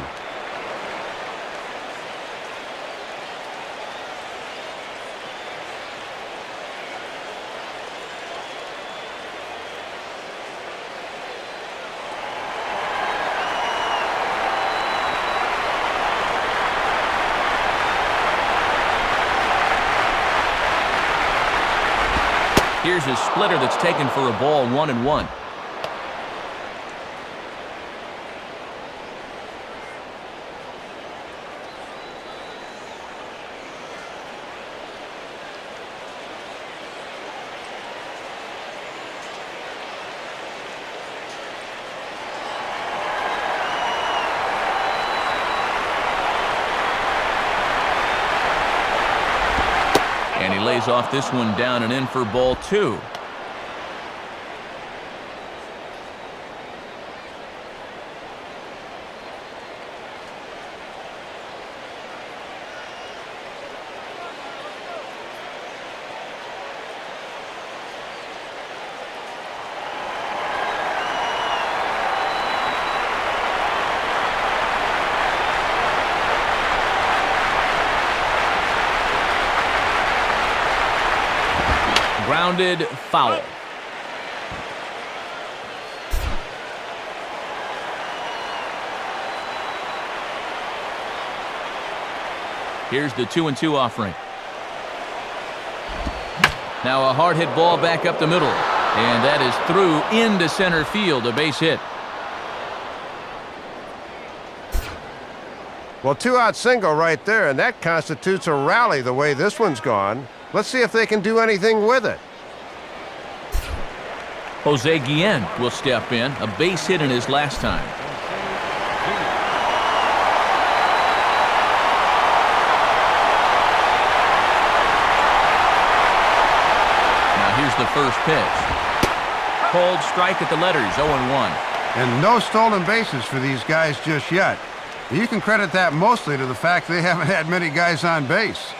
Here's a splitter that's taken for a ball, 1-1. And he lays off this one down and in for ball 2. Grounded foul. Here's the 2-2 offering. Now a hard hit ball back up the middle. And that is through into center field, a base hit. Well, 2-out single right there, and that constitutes a rally the way this one's gone. Let's see if they can do anything with it. Jose Guillen will step in, a base hit in his last time. Now here's the first pitch. Cold strike at the letters, 0-1. And no stolen bases for these guys just yet. You can credit that mostly to the fact they haven't had many guys on base.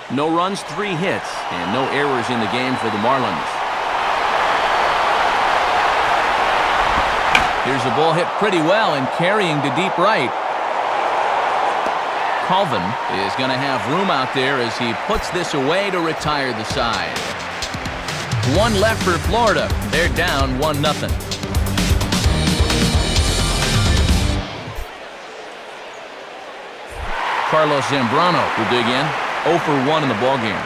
No runs, 3 hits, and no errors in the game for the Marlins. Here's a ball hit pretty well and carrying to deep right. Colvin is going to have room out there as he puts this away to retire the side. 1 left for Florida. They're down 1-0. Carlos Zambrano will dig in. 0 for 1 in the ballgame.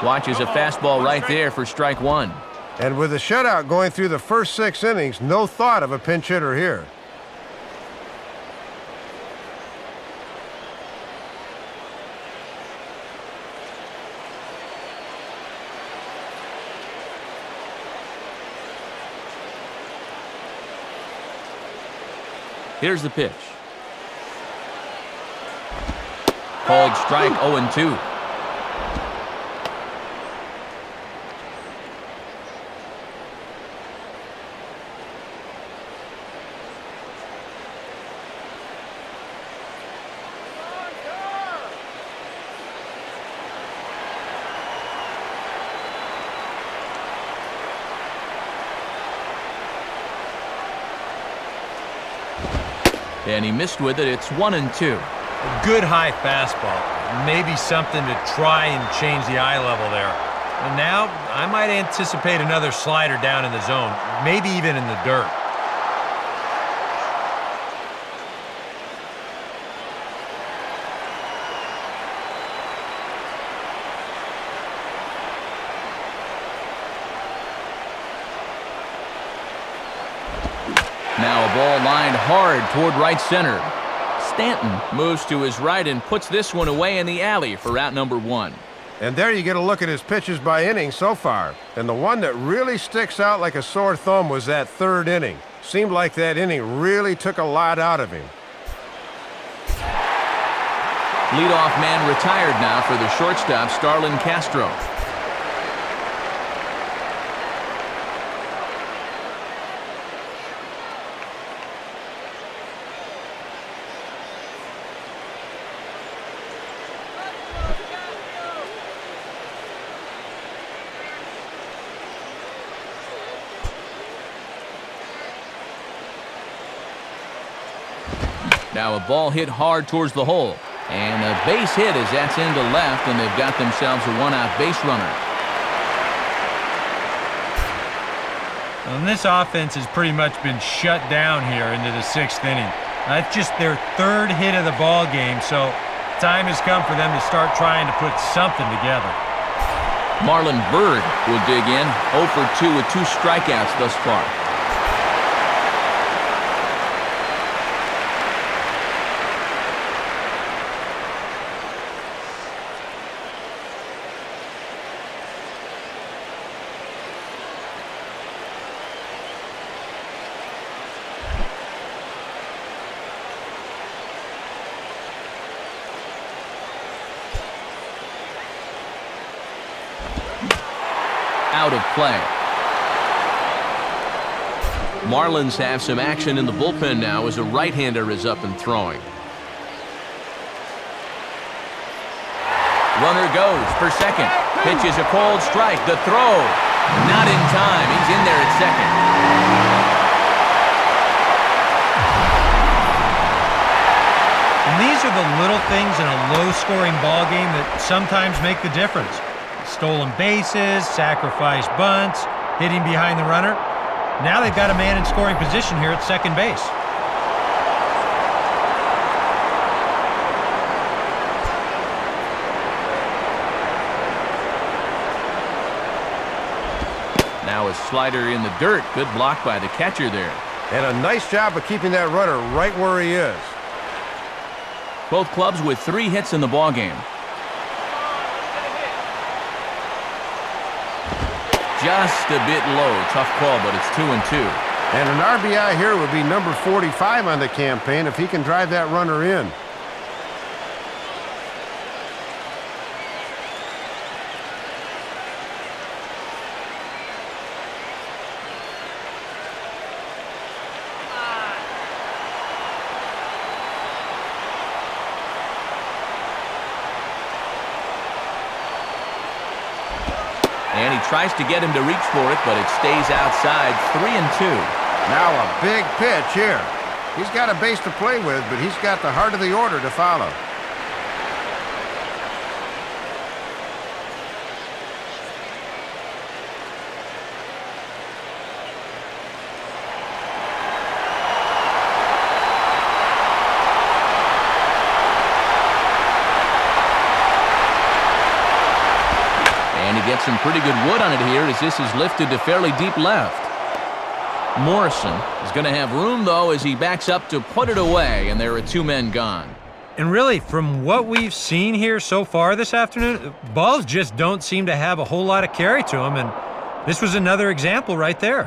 Watches a fastball right there for strike 1. And with a shutout going through the first 6 innings, no thought of a pinch hitter here. Here's the pitch. Called strike, 0-2. And he missed with it. It's 1-2. A good high fastball. Maybe something to try and change the eye level there. And now I might anticipate another slider down in the zone, maybe even in the dirt. Now a ball lined hard toward right center. Stanton moves to his right and puts this one away in the alley for out number 1. And there you get a look at his pitches by inning so far. And the one that really sticks out like a sore thumb was that 3rd inning. Seemed like that inning really took a lot out of him. Leadoff man retired now for the shortstop, Starlin Castro. Now a ball hit hard towards the hole. And a base hit as that's into left, and they've got themselves a 1-out base runner. And this offense has pretty much been shut down here into the 6th inning. That's just their 3rd hit of the ball game, so time has come for them to start trying to put something together. Marlon Byrd will dig in. 0 for 2 with 2 strikeouts thus far. Out of play. Marlins have some action in the bullpen now as a right-hander is up and throwing. Runner goes for second. Pitch is a cold strike. The throw. Not in time. He's in there at second. And these are the little things in a low-scoring ball game that sometimes make the difference. Stolen bases, sacrificed bunts, hitting behind the runner. Now they've got a man in scoring position here at second base. Now a slider in the dirt. Good block by the catcher there. And a nice job of keeping that runner right where he is. Both clubs with 3 hits in the ballgame. Just a bit low. Tough call, but it's 2-2. And an RBI here would be number 45 on the campaign if he can drive that runner in. And he tries to get him to reach for it, but it stays outside. 3-2. Now a big pitch here. He's got a base to play with, but he's got the heart of the order to follow. Gets some pretty good wood on it here as this is lifted to fairly deep left. Morrison is going to have room, though, as he backs up to put it away, and there are 2 men gone. And really, from what we've seen here so far this afternoon, balls just don't seem to have a whole lot of carry to them, and this was another example right there.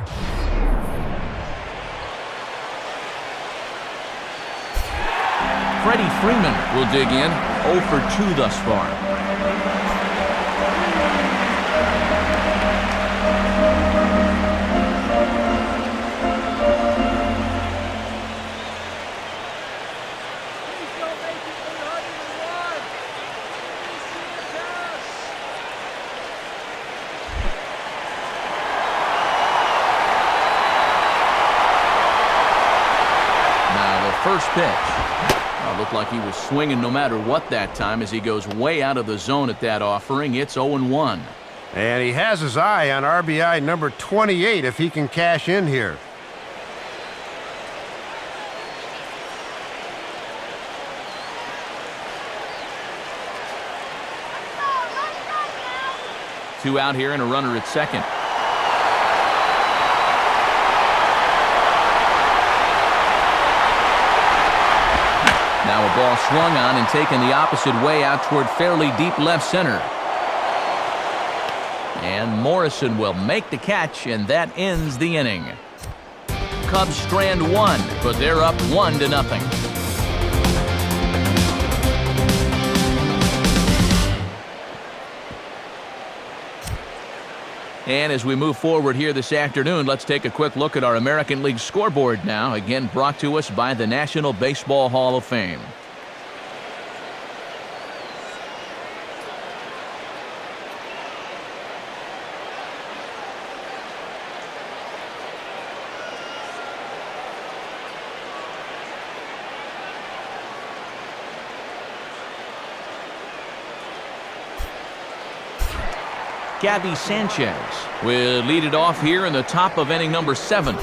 Freddie Freeman will dig in. 0 for 2 thus far. First pitch. Looked like he was swinging no matter what that time as he goes way out of the zone at that offering. It's 0-1. And he has his eye on RBI number 28 if he can cash in here. Two out here and a runner at second. Now a ball swung on and taken the opposite way out toward fairly deep left center. And Morrison will make the catch, and that ends the inning. Cubs strand 1, but they're up 1-0. And as we move forward here this afternoon, let's take a quick look at our American League scoreboard now, again brought to us by the National Baseball Hall of Fame. Gabby Sanchez will lead it off here in the top of inning number 7.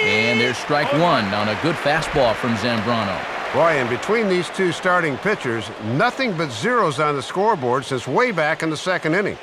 And there's strike 1 on a good fastball from Zambrano. Boy, and between these two starting pitchers, nothing but zeros on the scoreboard since way back in the second inning.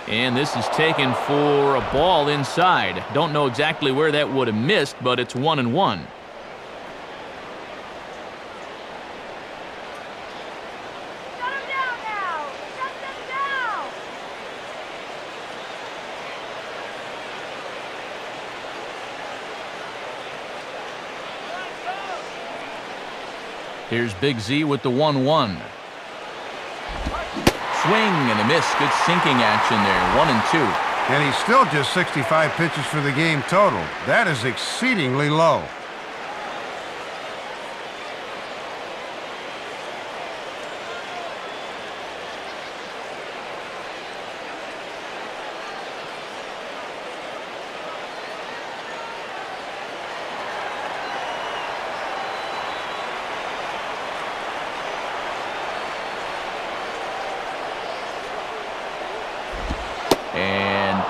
And this is taken for a ball inside. Don't know exactly where that would have missed, but it's 1-1. Here's Big Z with the 1-1. Swing and a miss. Good sinking action there. 1-2. And he's still just 65 pitches for the game total. That is exceedingly low. And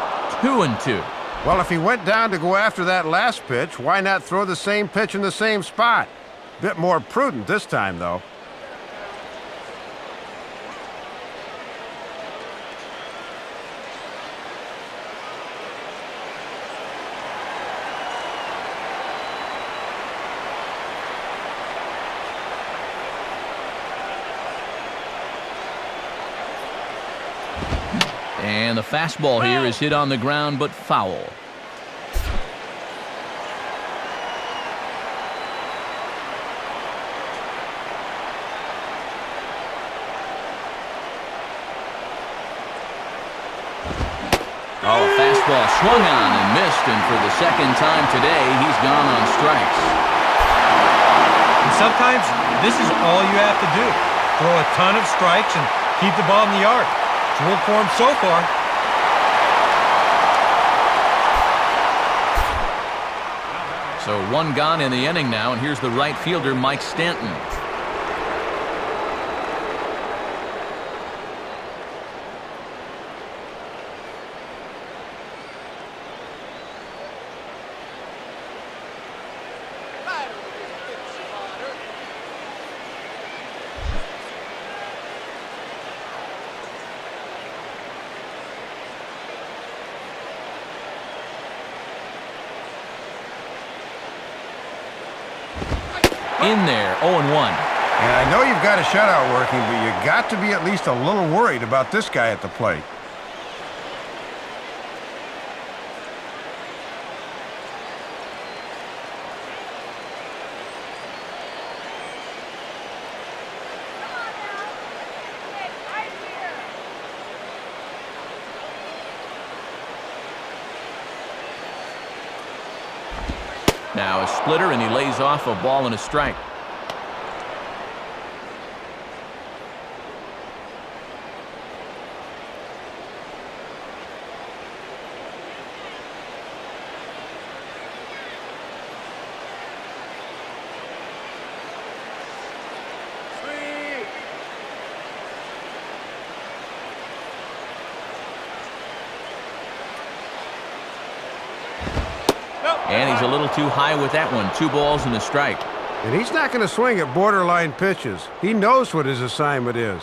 2-2. Well, if he went down to go after that last pitch, why not throw the same pitch in the same spot? Bit more prudent this time, though. And the fastball here is hit on the ground, but foul. Oh, a fastball swung on and missed, and for the second time today, he's gone on strikes. And sometimes this is all you have to do. Throw a ton of strikes and keep the ball in the yard. It's worked for him so far. So one gone in the inning now, and here's the right fielder, Mike Stanton. In there, 0-1. And I know you've got a shutout working, but you got to be at least a little worried about this guy at the plate. Now a splitter, and he lays off a ball and a strike. And he's a little too high with that one. 2 balls and a strike. And he's not going to swing at borderline pitches. He knows what his assignment is.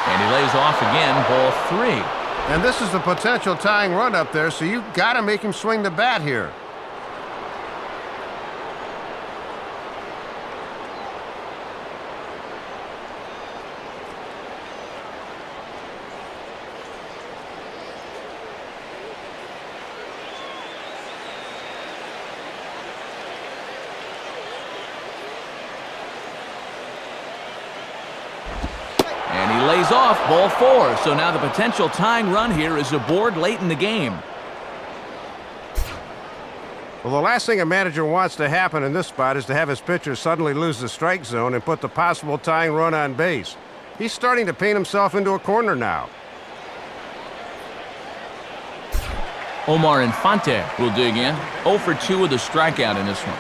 And he lays off again, ball 3. And this is the potential tying run up there, so you've got to make him swing the bat here. Lays off, ball 4. So now the potential tying run here is aboard late in the game. Well, the last thing a manager wants to happen in this spot is to have his pitcher suddenly lose the strike zone and put the possible tying run on base. He's starting to paint himself into a corner now. Omar Infante will dig in. 0 for 2 with a strikeout in this one.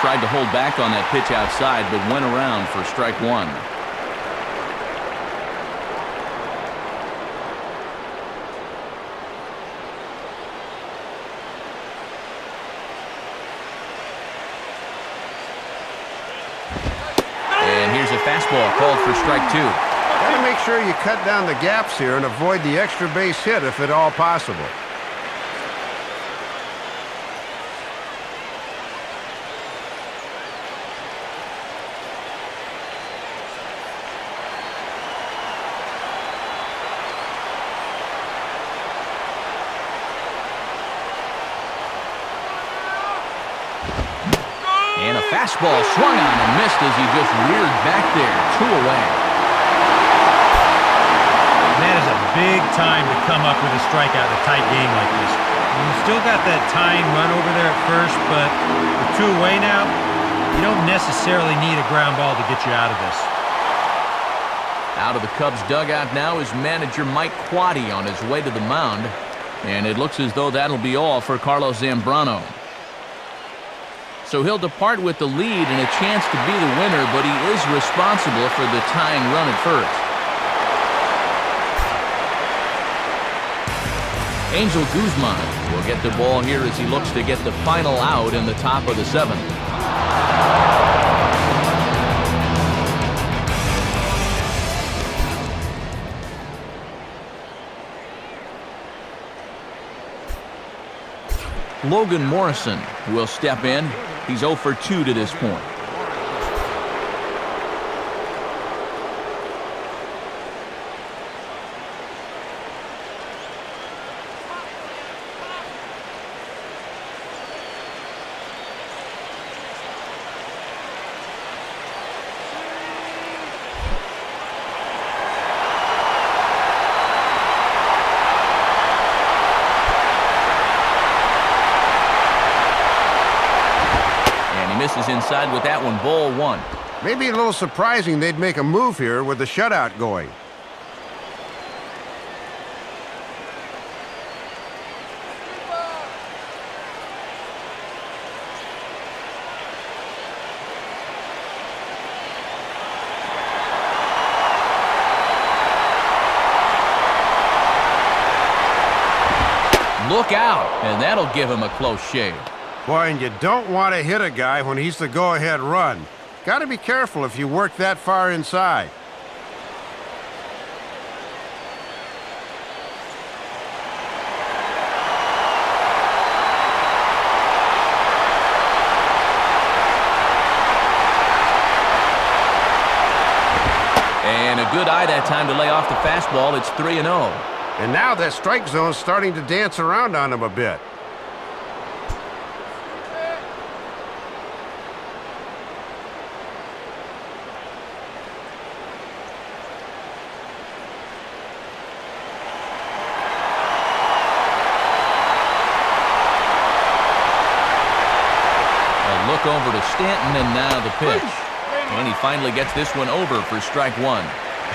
tried to hold back on that pitch outside, but went around for strike one. And here's a fastball called for strike two. Got to make sure you cut down the gaps here and avoid the extra base hit if at all possible. And a fastball swung on and missed as he just reared back there. 2 away. And that is a big time to come up with a strikeout in a tight game like this. You still got that tying run over there at first, but with 2 away now, you don't necessarily need a ground ball to get you out of this. Out of the Cubs dugout now is manager Mike Quade on his way to the mound. And it looks as though that'll be all for Carlos Zambrano. So he'll depart with the lead and a chance to be the winner, but he is responsible for the tying run at first. Angel Guzman will get the ball here as he looks to get the final out in the top of the 7th. Logan Morrison will step in. He's 0 for 2 to this point. Misses inside with that one, ball 1. Maybe a little surprising they'd make a move here with the shutout going. Look out, and that'll give him a close shave. Boy, and you don't want to hit a guy when he's the go-ahead run. Got to be careful if you work that far inside. And a good eye that time to lay off the fastball. It's 3-0. And now that strike zone's starting to dance around on him a bit. Look over to Stanton, and now the pitch. And he finally gets this one over for strike 1.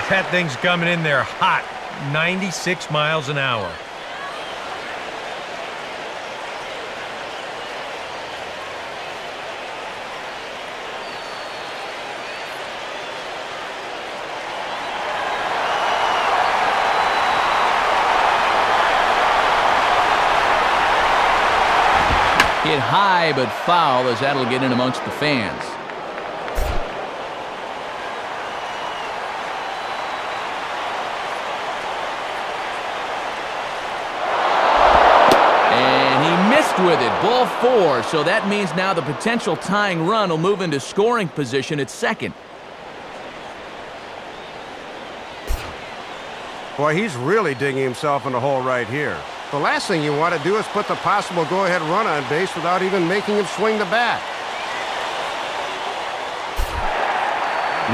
That thing's coming in there hot, 96 miles an hour. Hit high but foul as that'll get in amongst the fans. And he missed with it, ball 4, so that means now the potential tying run will move into scoring position at second. Boy, he's really digging himself in a hole right here. The last thing you want to do is put the possible go-ahead run on base without even making him swing the bat.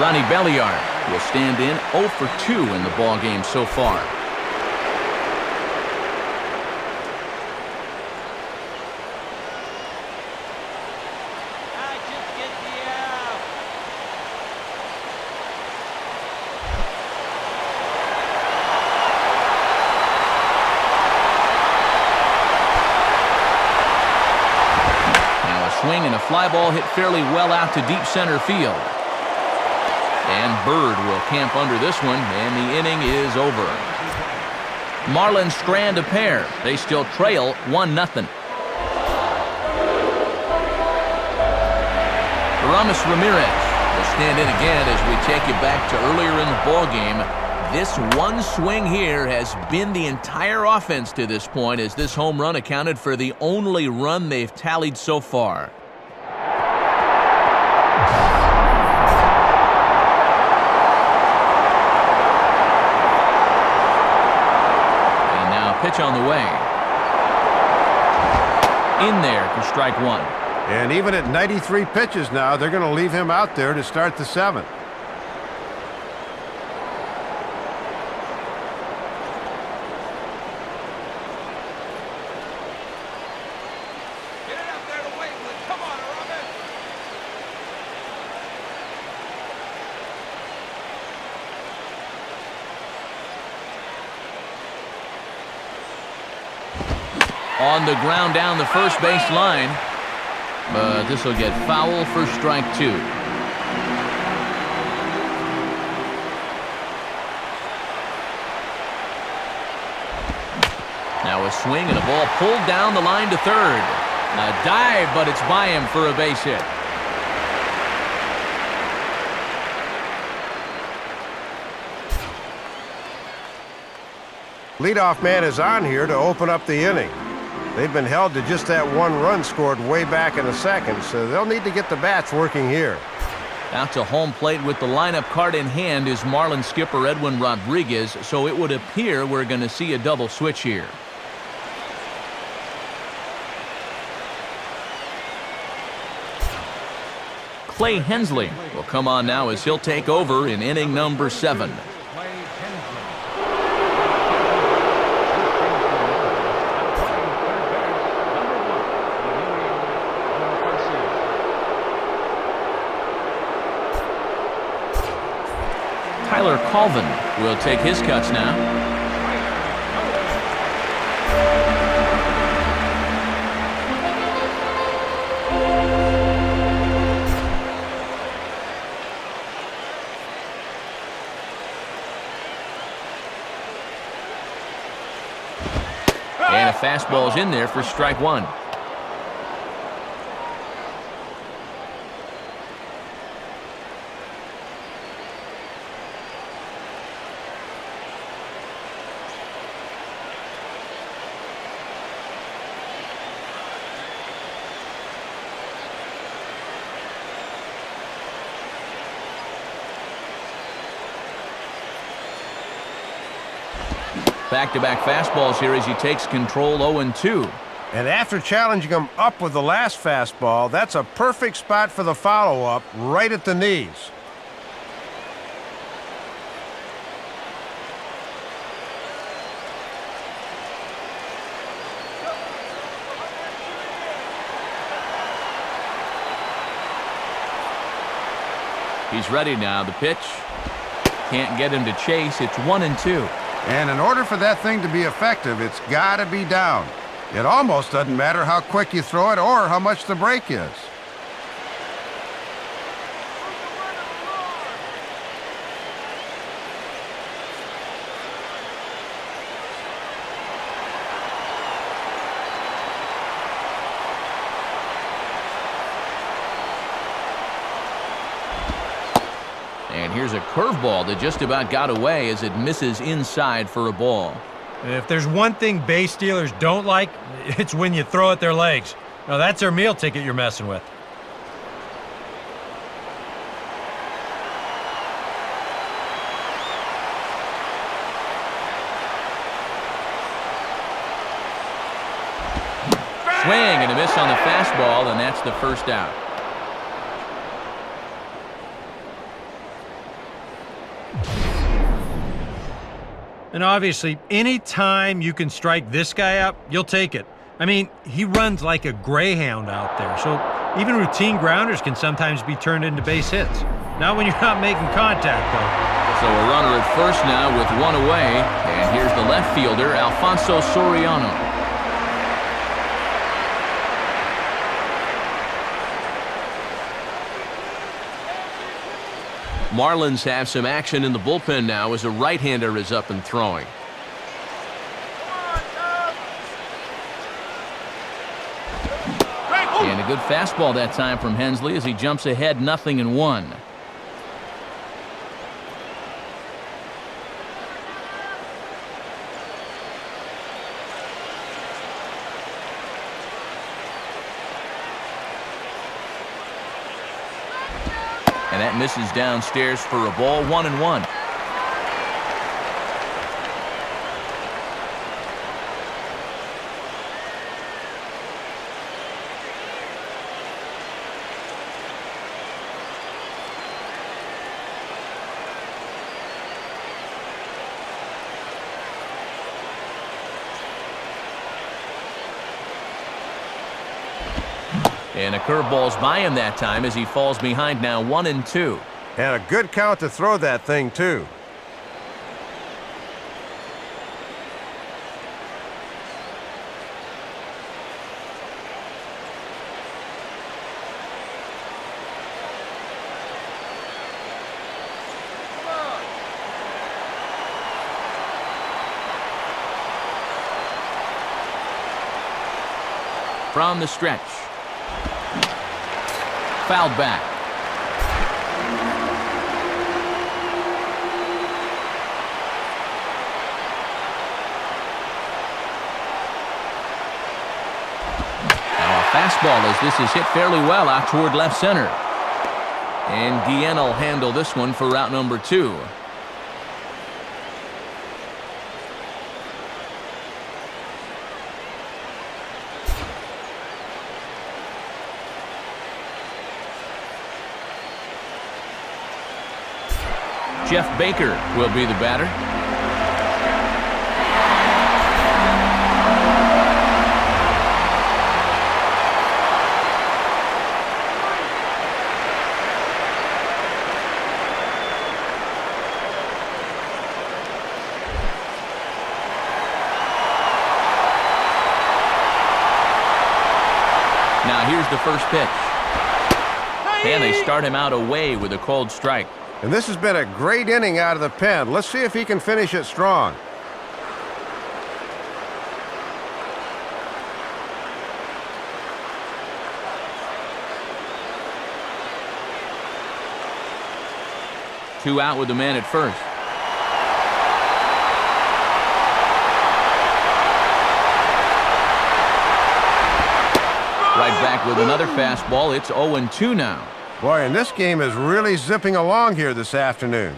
Ronnie Belliard will stand in 0 for 2 in the ballgame so far. Swing and a fly ball hit fairly well out to deep center field. And Bird will camp under this one, and the inning is over. Marlins strand a pair. They still trail 1-0. Ramos Ramirez will stand in again as we take you back to earlier in the ballgame. This one swing here has been the entire offense to this point, as this home run accounted for the only run they've tallied so far. And now pitch on the way. In there for strike one. And even at 93 pitches now, they're going to leave him out there to start the seventh. On the ground down the first base line. But this will get foul for strike two. Now a swing and a ball pulled down the line to third. A dive, but it's by him for a base hit. Leadoff man is on here to open up the inning. They've been held to just that one run scored way back in the second, so they'll need to get the bats working here. Out to home plate with the lineup card in hand is Marlins skipper Edwin Rodriguez, so it would appear we're going to see a double switch here. Clay Hensley will come on now as he'll take over in inning number 7. Tyler Colvin will take his cuts now. And a fastball is in there for strike one. Back-to-back fastballs here as he takes control 0-2. And after challenging him up with the last fastball, that's a perfect spot for the follow-up, right at the knees. He's ready now. The pitch. Can't get him to chase. It's 1-2. And in order for that thing to be effective, it's got to be down. It almost doesn't matter how quick you throw it or how much the break is. And here's a curveball that just about got away as it misses inside for a ball. If there's one thing base stealers don't like, it's when you throw at their legs. Now that's their meal ticket you're messing with. Swing and a miss on the fastball, and that's the first out. And obviously, any time you can strike this guy out, you'll take it. I mean, he runs like a greyhound out there, so even routine grounders can sometimes be turned into base hits. Not when you're not making contact, though. So a runner at first now with one away, and here's the left fielder, Alfonso Soriano. Marlins have some action in the bullpen now as a right-hander is up and throwing. And a good fastball that time from Hensley as he jumps ahead 0-1. And that misses downstairs for a ball, 1-1. And a curveball's by him that time as he falls behind now 1-2. And a good count to throw that thing, too. From the stretch. Fouled back. Now a fastball as this is hit fairly well out toward left center. And Guillen will handle this one for route number 2. Jeff Baker will be the batter. Now here's the first pitch. And they start him out away with a called strike. And this has been a great inning out of the pen. Let's see if he can finish it strong. Two out with the man at first. Right back with another fastball. It's 0-2 now. Boy, and this game is really zipping along here this afternoon.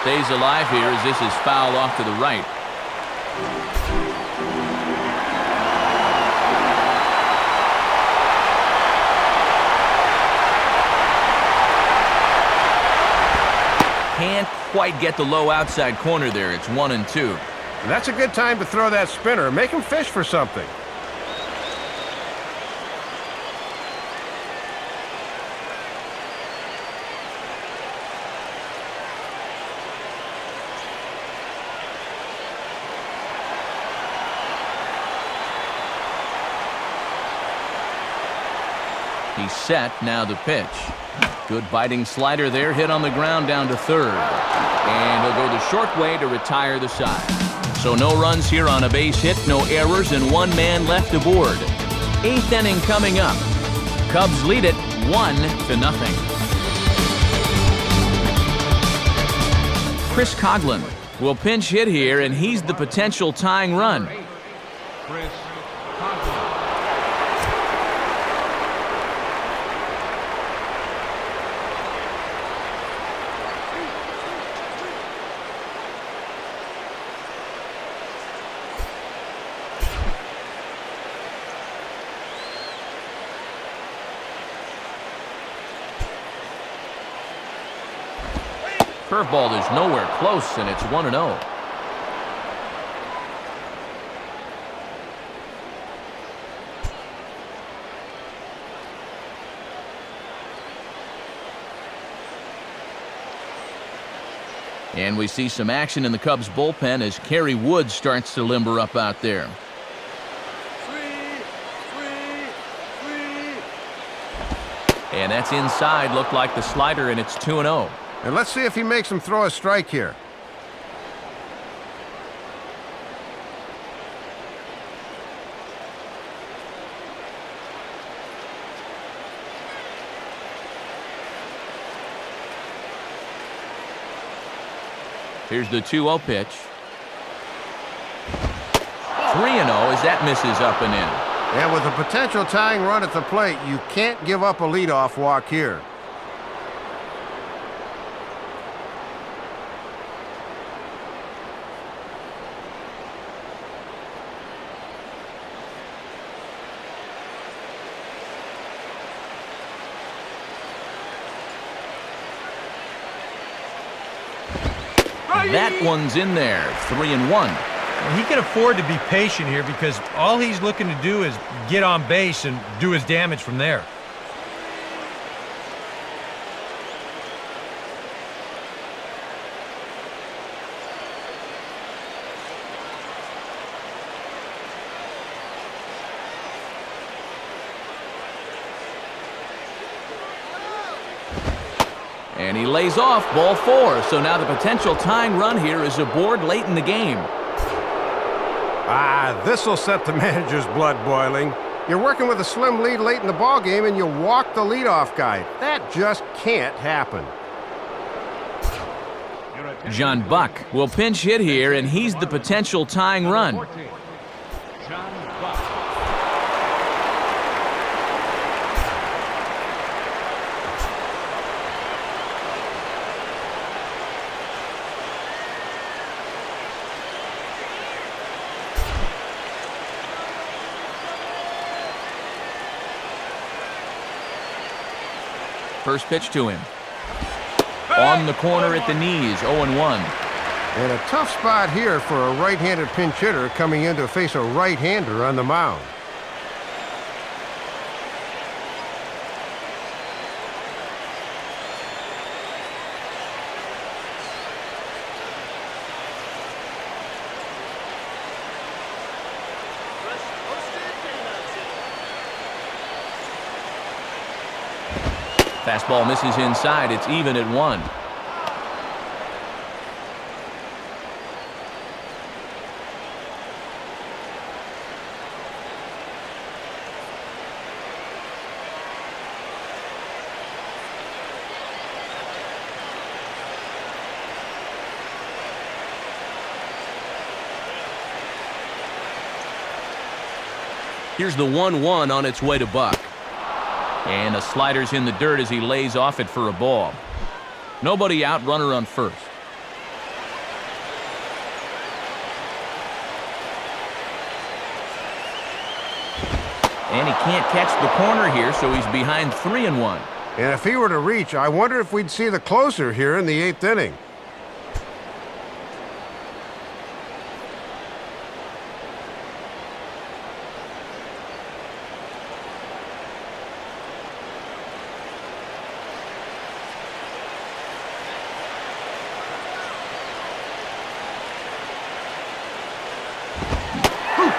Stays alive here as this is fouled off to the right. Can't quite get the low outside corner there. It's 1-2. And that's a good time to throw that spinner. Make him fish for something. He's set. Now the pitch. Good biting slider there, hit on the ground down to third. And he'll go the short way to retire the side. So no runs here on a base hit, no errors, and one man left aboard. 8th inning coming up. Cubs lead it 1-0. Chris Coughlin will pinch hit here, and he's the potential tying run. Chris Coughlin. Curveball is nowhere close, and it's 1-0. And we see some action in the Cubs bullpen as Kerry Wood starts to limber up out there. And that's inside, looked like the slider, and it's 2-0. And let's see if he makes him throw a strike here. Here's the 2-0 pitch. 3-0 as that misses up and in. And with a potential tying run at the plate, you can't give up a leadoff walk here. That one's in there, 3-1. Well, he can afford to be patient here because all he's looking to do is get on base and do his damage from there. And he lays off, ball 4. So now the potential tying run here is aboard late in the game. This will set the manager's blood boiling. You're working with a slim lead late in the ballgame and you walk the leadoff guy. That just can't happen. John Buck will pinch hit here, and he's the potential tying run. John Buck. First pitch to him. On the corner at the knees, 0-1. And a tough spot here for a right-handed pinch hitter coming in to face a right-hander on the mound. Fastball misses inside. It's even at 1. Here's the 1-1 on its way to Buck. And a slider's in the dirt as he lays off it for a ball. Nobody out, runner on first. And he can't catch the corner here, so he's behind 3-1. And if he were to reach, I wonder if we'd see the closer here in the 8th inning.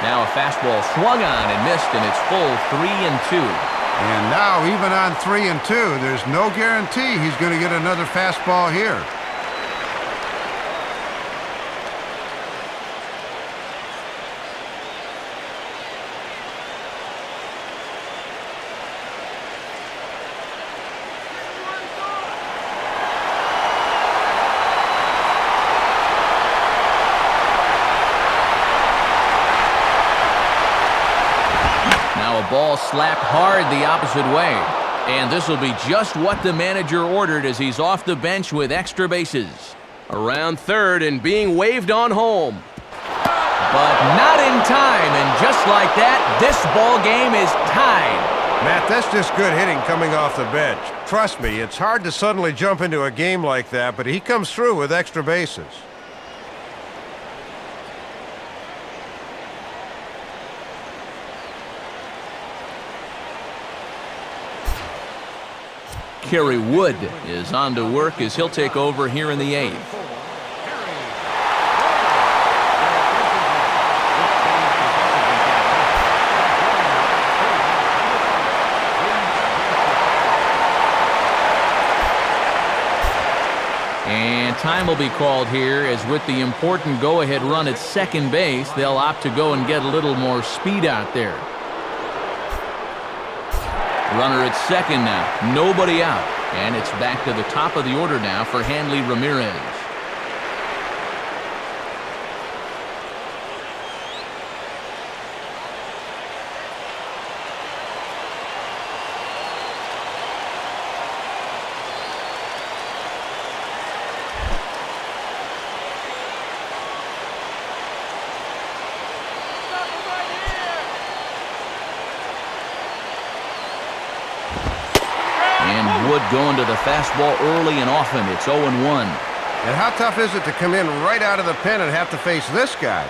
Now a fastball swung on and missed, and it's full 3-2. And now, even on 3-2, there's no guarantee he's going to get another fastball here. Ball slapped hard the opposite way. And this will be just what the manager ordered as he's off the bench with extra bases. Around third and being waved on home. But not in time, and just like that, this ball game is tied. Matt, that's just good hitting coming off the bench. Trust me, it's hard to suddenly jump into a game like that, but he comes through with extra bases. Kerry Wood is on to work as he'll take over here in the 8th. time will be called here, as with the important go-ahead run at second base, they'll opt to go and get a little more speed out there. Runner at second now, nobody out, and it's back to the top of the order now for Hanley Ramirez. Wood going to the fastball early and often. It's 0-1. And how tough is it to come in right out of the pen and have to face this guy?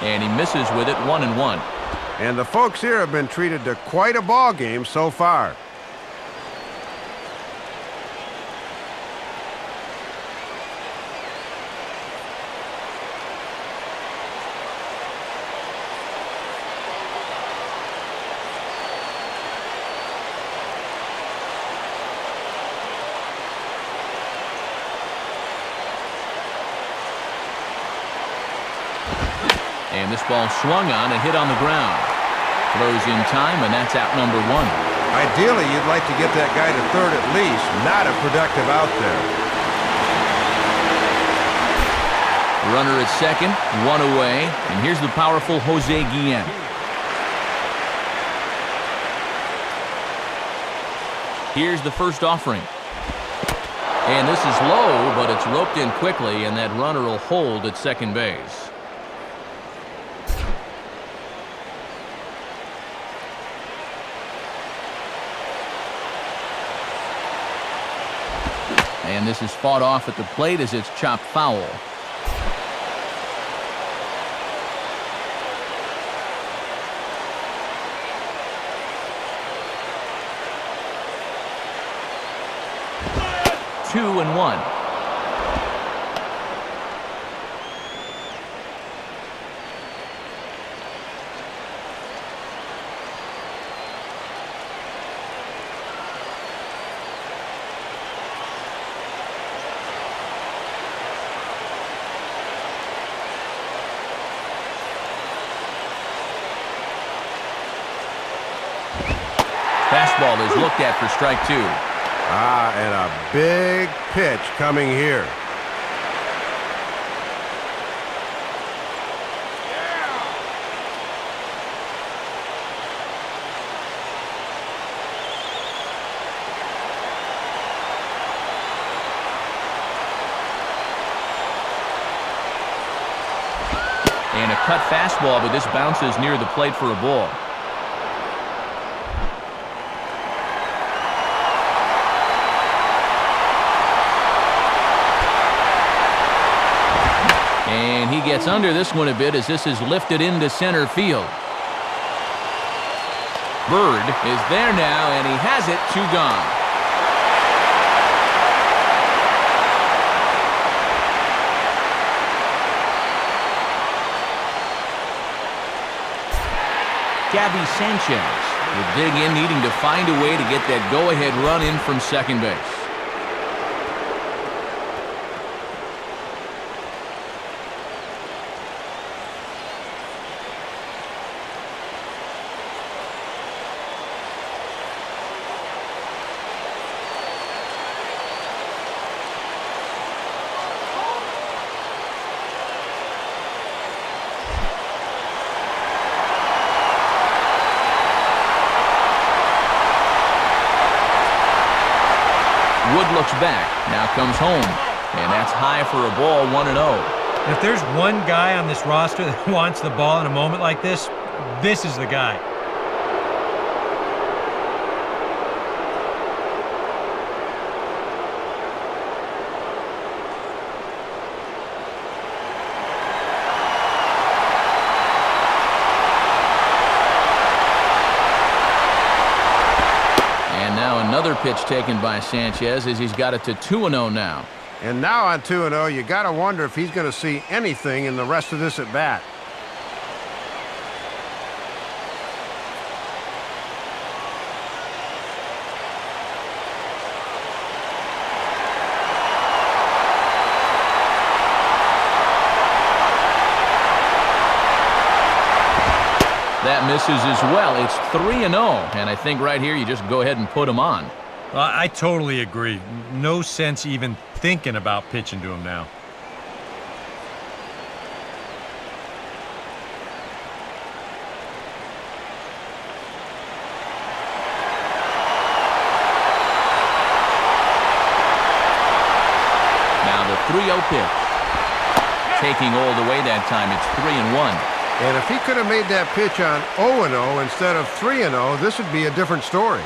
And he misses with it, 1-1. And the folks here have been treated to quite a ball game so far. And this ball swung on and hit on the ground. Throws in time, and that's out number 1. Ideally, you'd like to get that guy to third at least. Not a productive out there. Runner at second, 1 away, and here's the powerful Jose Guillen. Here's the first offering. And this is low, but it's roped in quickly, and that runner will hold at second base. And this is fought off at the plate as it's chopped foul. Two and one. Fastball is looked at for strike 2. And a big pitch coming here. And a cut fastball, but this bounces near the plate for a ball. And he gets under this one a bit as this is lifted into center field. Bird is there now, and he has it, 2 gone. Gabby Sanchez will dig in, needing to find a way to get that go-ahead run in from second base. Wood looks back, now comes home, and that's high for a ball, 1-0. If there's one guy on this roster that wants the ball in a moment like this, this is the guy. Another pitch taken by Sanchez as he's got it to 2-0 now. And now on 2-0, you got to wonder if he's going to see anything in the rest of this at bat. That misses as well. It's 3-0, and I think right here you just go ahead and put him on. I totally agree. No sense even thinking about pitching to him now. Now the 3-0 pitch. Taking all the way that time, it's 3-1. And if he could have made that pitch on 0-0 instead of 3-0, this would be a different story.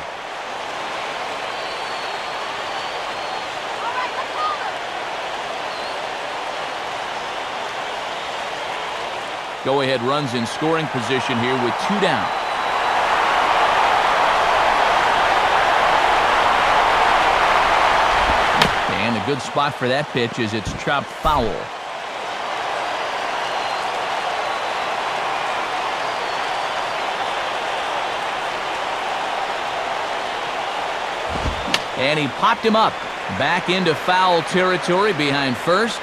Go-ahead runs in scoring position here with 2 down. And a good spot for that pitch is it's chopped foul. And he popped him up. Back into foul territory behind first.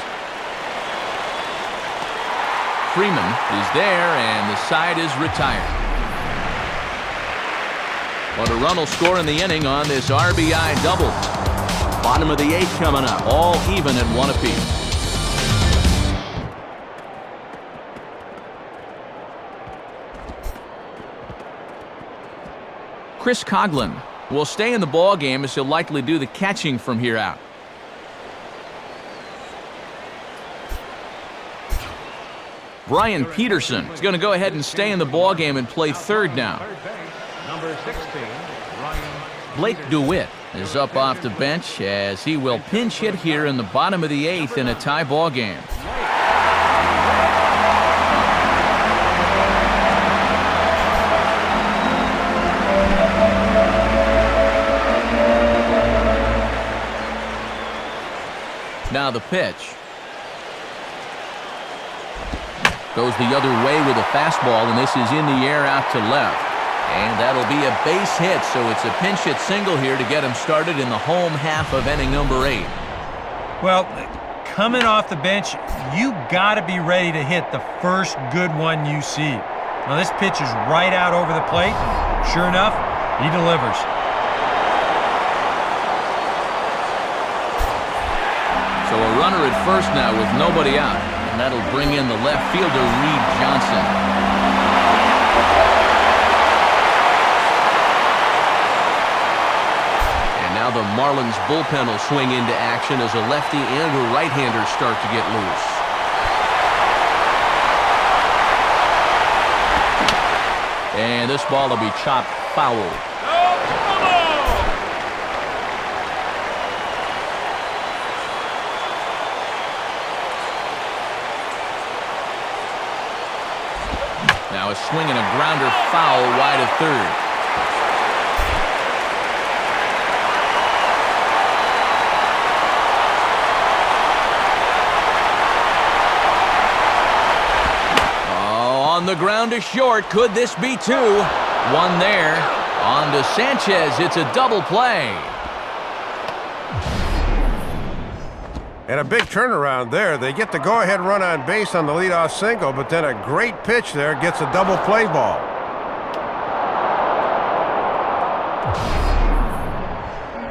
Freeman is there, and the side is retired. But a run will score in the inning on this RBI double. Bottom of the 8th coming up. All even at 1 apiece. Chris Coughlin will stay in the ball game as he'll likely do the catching from here out. Brian Peterson is going to go ahead and stay in the ball game and play third now. Number 16, Ryan. Blake DeWitt is up off the bench as he will pinch hit here in the bottom of the 8th in a tie ball game. Now the pitch. Goes the other way with a fastball, and this is in the air out to left. And that'll be a base hit, so it's a pinch hit single here to get him started in the home half of inning number 8. Well, coming off the bench, you got to be ready to hit the first good one you see. Now this pitch is right out over the plate. Sure enough, he delivers. So a runner at first now with nobody out. And that'll bring in the left fielder, Reed Johnson. And now the Marlins bullpen will swing into action as a lefty and a right-hander start to get loose. And this ball will be chopped foul. Now a swing and a grounder foul wide of third. Oh, on the ground to short. Could this be 2? One there. On to Sanchez. It's a double play. And a big turnaround there. They get the go-ahead run on base on the leadoff single, but then a great pitch there gets a double play ball.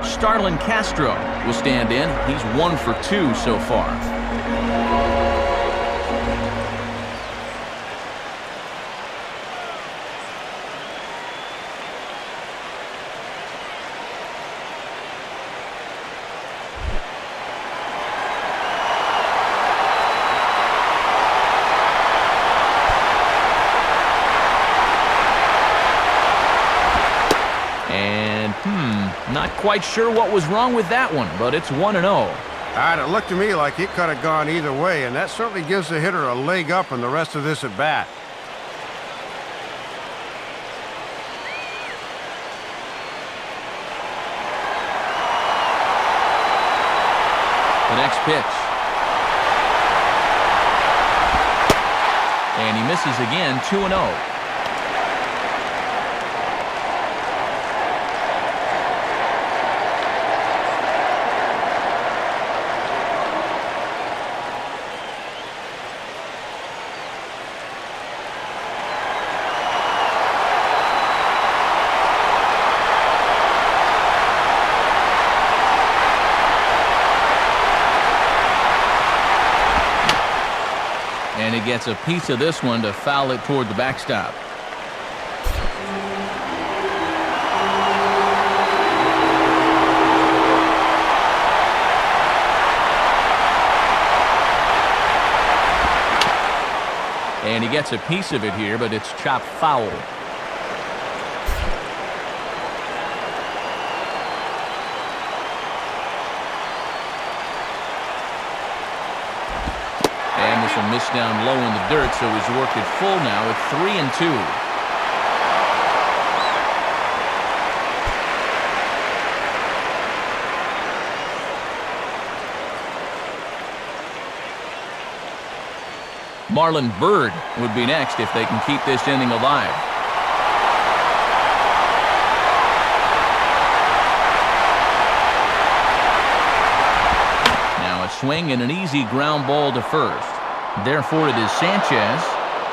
Starlin Castro will stand in. He's 1 for 2 so far. Not quite sure what was wrong with that one, but it's 1-0. It looked to me like it could have gone either way, and that certainly gives the hitter a leg up in the rest of this at bat. pitch. And he misses again, 2-0. And he gets a piece of this one to foul it toward the backstop. And he gets a piece of it here, but it's chopped foul. And this will miss down low in the dirt, so he's worked it full now at 3-2. Marlon Byrd would be next if they can keep this inning alive. Now a swing and an easy ground ball to first. Therefore, it is Sanchez,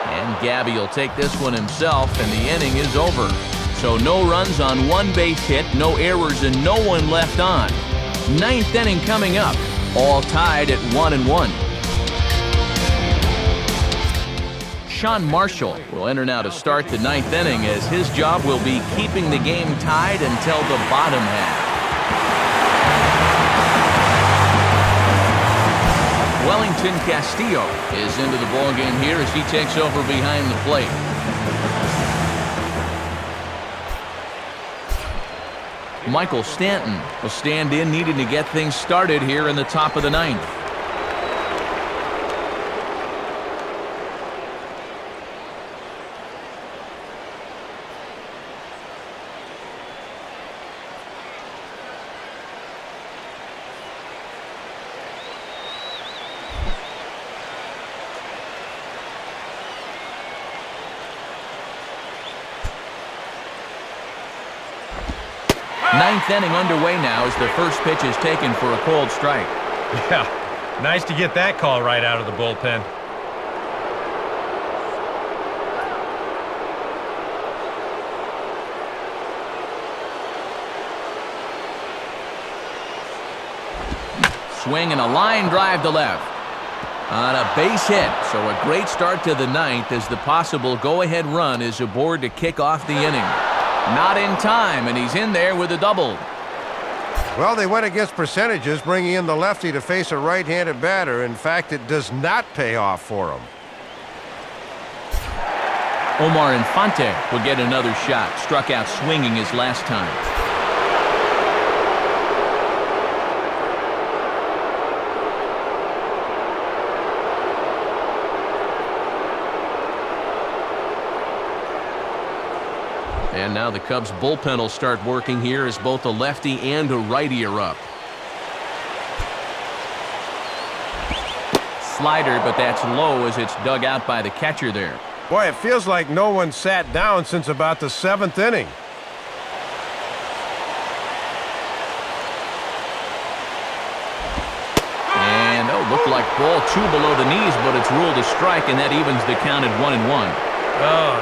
and Gabby will take this one himself, and the inning is over. So no runs on one base hit, no errors, and no one left on. Ninth inning coming up, all tied at 1-1. Sean Marshall will enter now to start the ninth inning, as his job will be keeping the game tied until the bottom half. Wellington Castillo is into the ballgame here as he takes over behind the plate. Michael Stanton will stand in, needing to get things started here in the top of the ninth. Ninth inning underway now as the first pitch is taken for a called strike. Yeah, nice to get that call right out of the bullpen. Swing and a line drive to left. On a base hit, so a great start to the ninth as the possible go-ahead run is aboard to kick off the inning. Not in time, and he's in there with a double. Well, they went against percentages, bringing in the lefty to face a right-handed batter. In fact, it does not pay off for him. Omar Infante will get another shot. Struck out swinging his last time. And now the Cubs bullpen will start working here as both a lefty and a righty are up. Slider, but that's low as it's dug out by the catcher there. Boy, it feels like no one sat down since about the 7th inning. And, looked like ball 2 below the knees, but it's ruled a strike, and that evens the count at 1-1. Oh,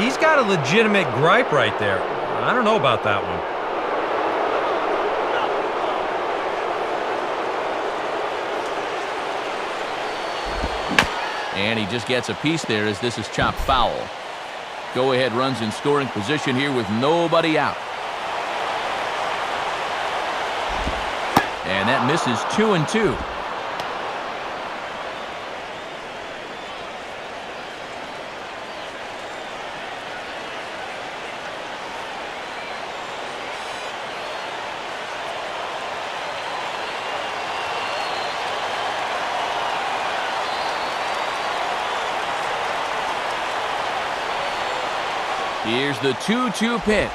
he's got a legitimate gripe right there. I don't know about that one. And he just gets a piece there as this is chopped foul. Go-ahead runs in scoring position here with nobody out. And that misses 2-2. Here's the 2-2 pitch.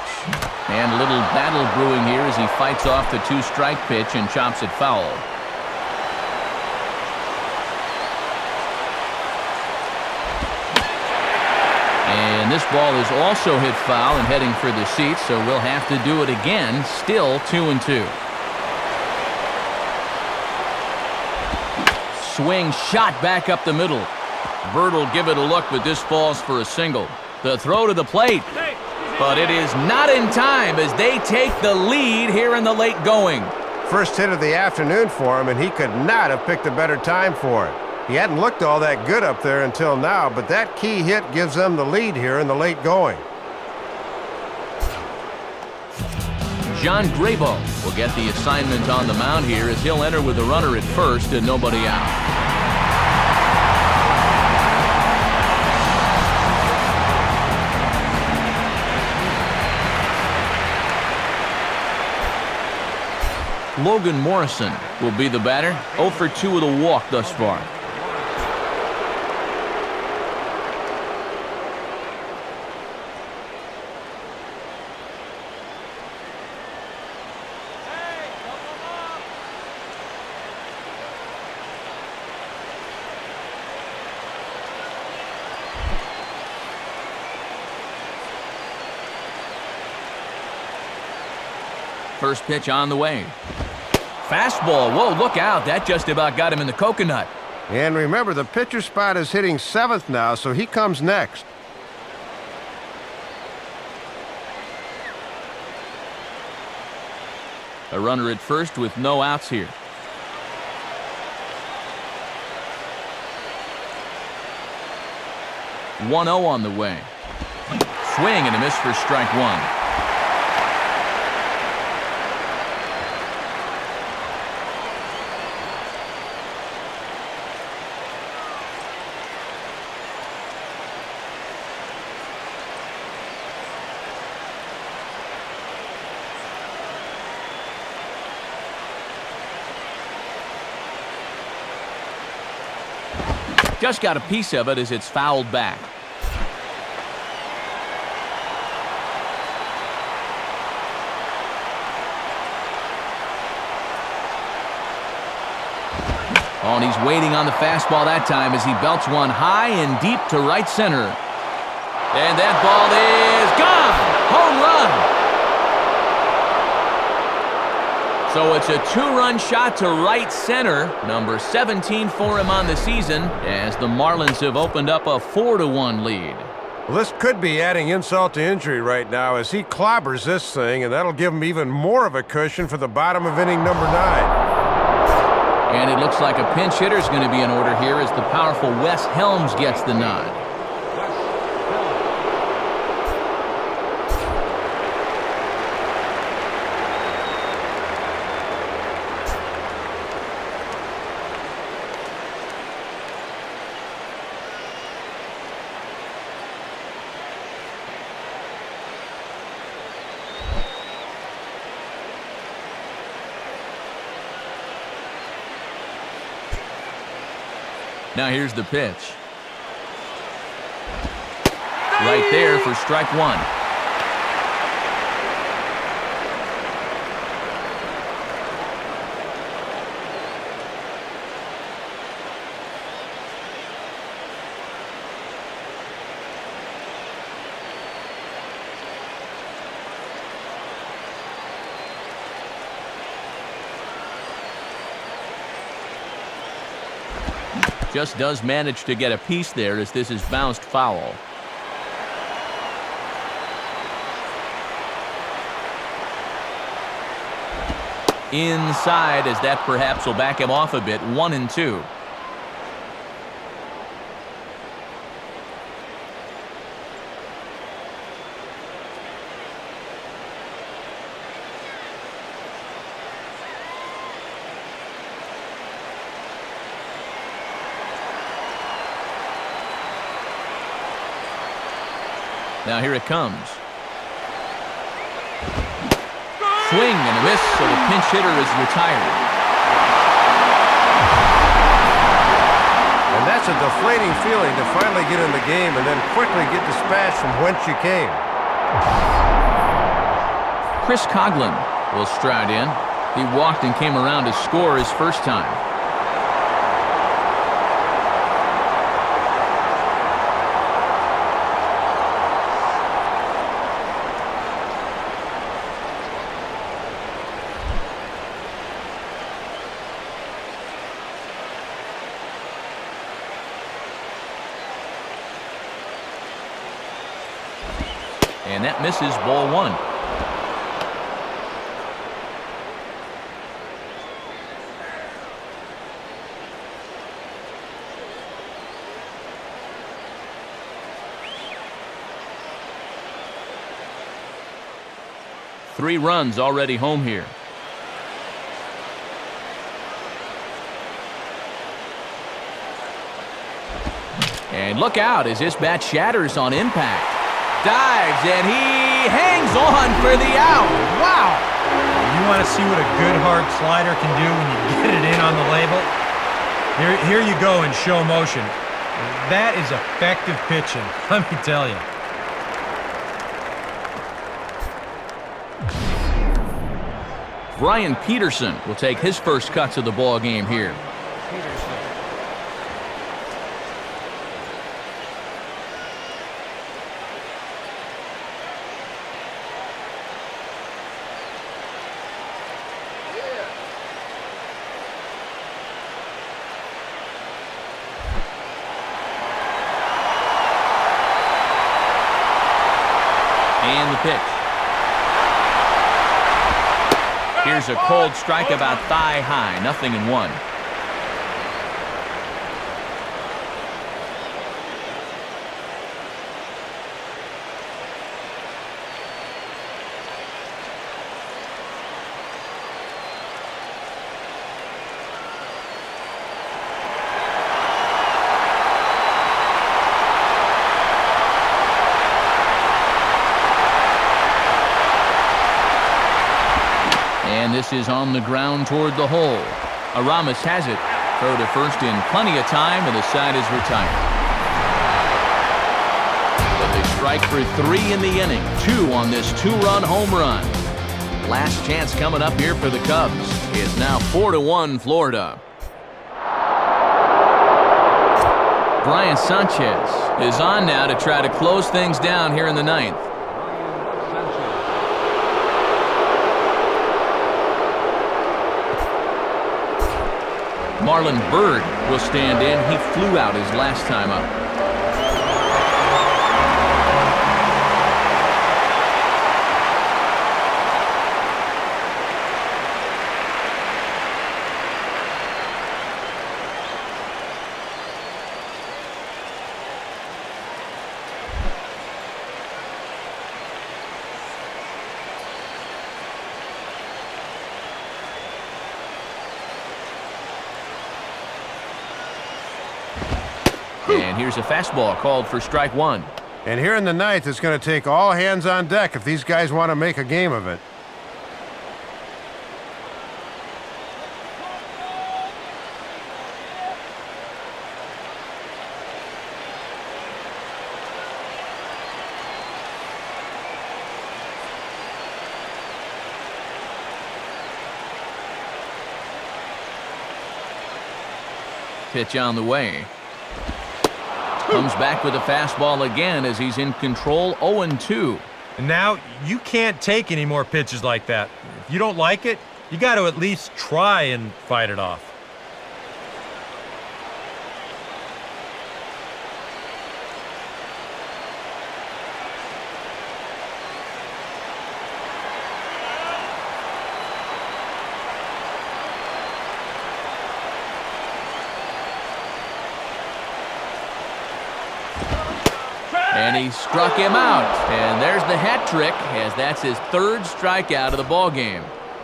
And a little battle brewing here as he fights off the 2-strike pitch and chops it foul. this ball is also hit foul and heading for the seats, so we'll have to do it again. Still 2-2. Swing shot back up the middle. Bird will give it a look, but this falls for a single. The throw to the plate, but it is not in time as they take the lead here in the late going. First hit of the afternoon for him, and he could not have picked a better time for it. He hadn't looked all that good up there until now, but that key hit gives them the lead here in the late going. John Grabo will get the assignment on the mound here as he'll enter with a runner at first and nobody out. Logan Morrison will be the batter. 0 for 2 with a walk thus far. First pitch on the way. Fastball. Whoa, look out. That just about got him in the coconut. And remember, the pitcher spot is hitting 7th now, so he comes next. A runner at first with no outs here. .1-0 on the way. Swing and a miss for strike one. Just got a piece of it as it's fouled back. Oh, and he's waiting on the fastball that time as he belts one high and deep to right center. And that ball is gone! Home run! So it's a 2-run shot to right center, number 17 for him on the season, as the Marlins have opened up a 4-1 lead. Well, this could be adding insult to injury right now as he clobbers this thing, and that'll give him even more of a cushion for the bottom of inning number 9. And it looks like a pinch hitter is going to be in order here as the powerful Wes Helms gets the nod. Now here's the pitch. Right there for strike one. Just does manage to get a piece there as this is bounced foul. Inside as that perhaps will back him off a bit. 1-2. Now here it comes. Swing and a miss, so the pinch hitter is retired. And that's a deflating feeling to finally get in the game and then quickly get dispatched from whence you came. Chris Coughlin will stride in. He walked and came around to score his first time. and that misses ball one. Three runs already home here. And look out as this bat shatters on impact. Dives, and he hangs on for the out. Wow! You want to see what a good hard slider can do when you get it in on the label? Here you go in show motion. That is effective pitching, let me tell you. Brian Peterson will take his first cuts of the ball game here. And the pitch. Here's a cold strike about thigh high, 0-1. And this is on the ground toward the hole. Aramis has it. Throw to first in plenty of time, and the side is retired. But they strike for 3 in the inning. 2 on this 2-run home run. Last chance coming up here for the Cubs. It's now 4-1 Florida. Brian Sanchez is on now to try to close things down here in the 9th. Marlon Byrd will stand in. He flew out his last time up. And here's a fastball called for strike 1. And here in the 9th, it's going to take all hands on deck if these guys want to make a game of it. Pitch on the way. Comes back with a fastball again as he's in control, 0-2. And now you can't take any more pitches like that. If you don't like it, you got to at least try and fight it off. And he struck him out. And there's the hat trick, as that's his 3rd strikeout of the ball game.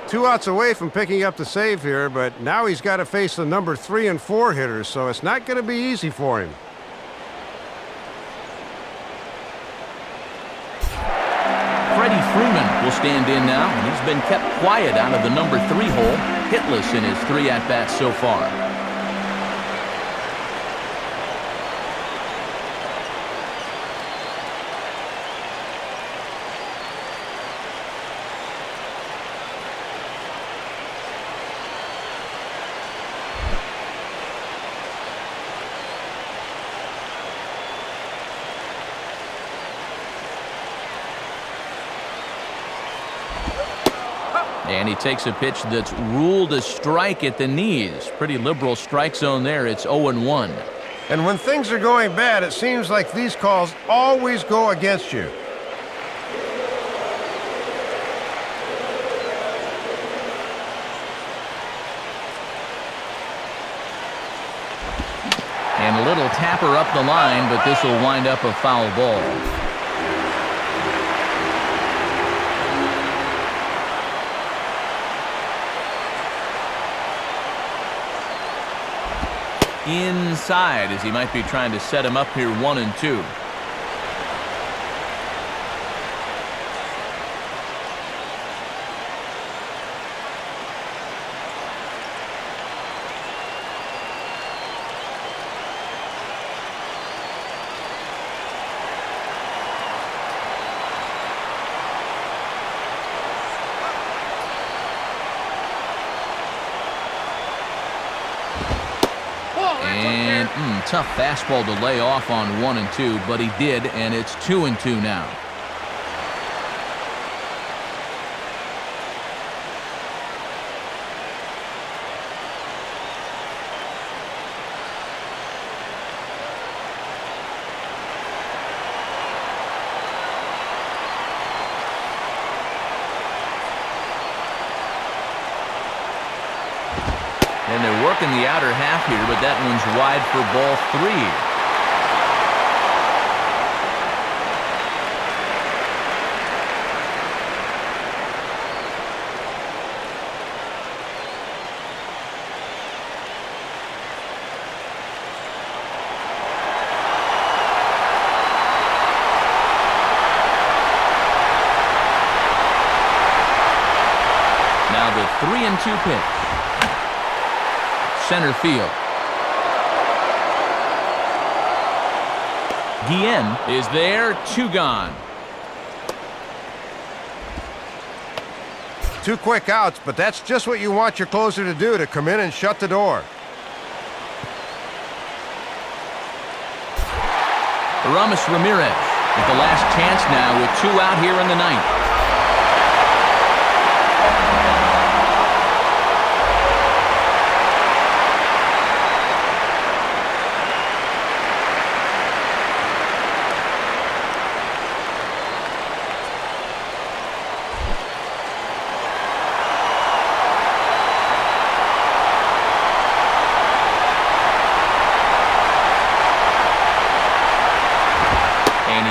2 outs away from picking up the save here, but now he's got to face the number 3 and 4 hitters, so it's not going to be easy for him. Freddie Freeman will stand in now, and he's been kept quiet out of the number 3 hole, hitless in his 3 at-bats so far. And he takes a pitch that's ruled a strike at the knees. Pretty liberal strike zone there. It's 0-1. And when things are going bad, it seems like these calls always go against you. And a little tapper up the line, but this will wind up a foul ball. Inside, as he might be trying to set him up here 1-2. And tough fastball to lay off on 1-2, but he did, and it's 2-2 now. And they're working the outer half here, but that one's wide for ball 3. Now the 3-2 pitch. Center field. Guillen is there, 2 gone. 2 quick outs, but that's just what you want your closer to do, to come in and shut the door. Aramis Ramirez with the last chance now with 2 out here in the 9th.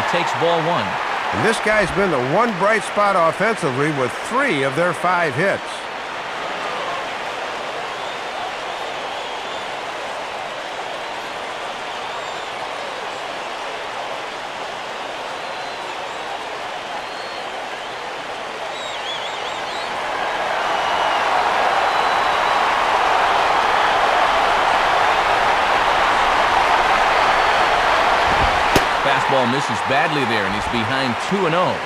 Takes ball 1. And this guy's been the one bright spot offensively with 3 of their 5 hits. Fastball misses badly there, and he's behind 2-0.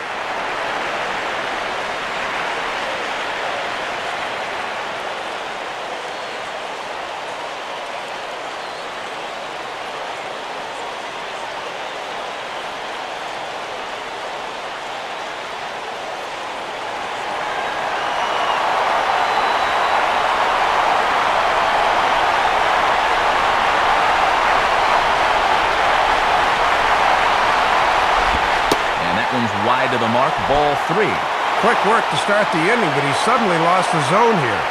Wide to the mark, ball 3. Quick work to start the inning, but he suddenly lost the zone here.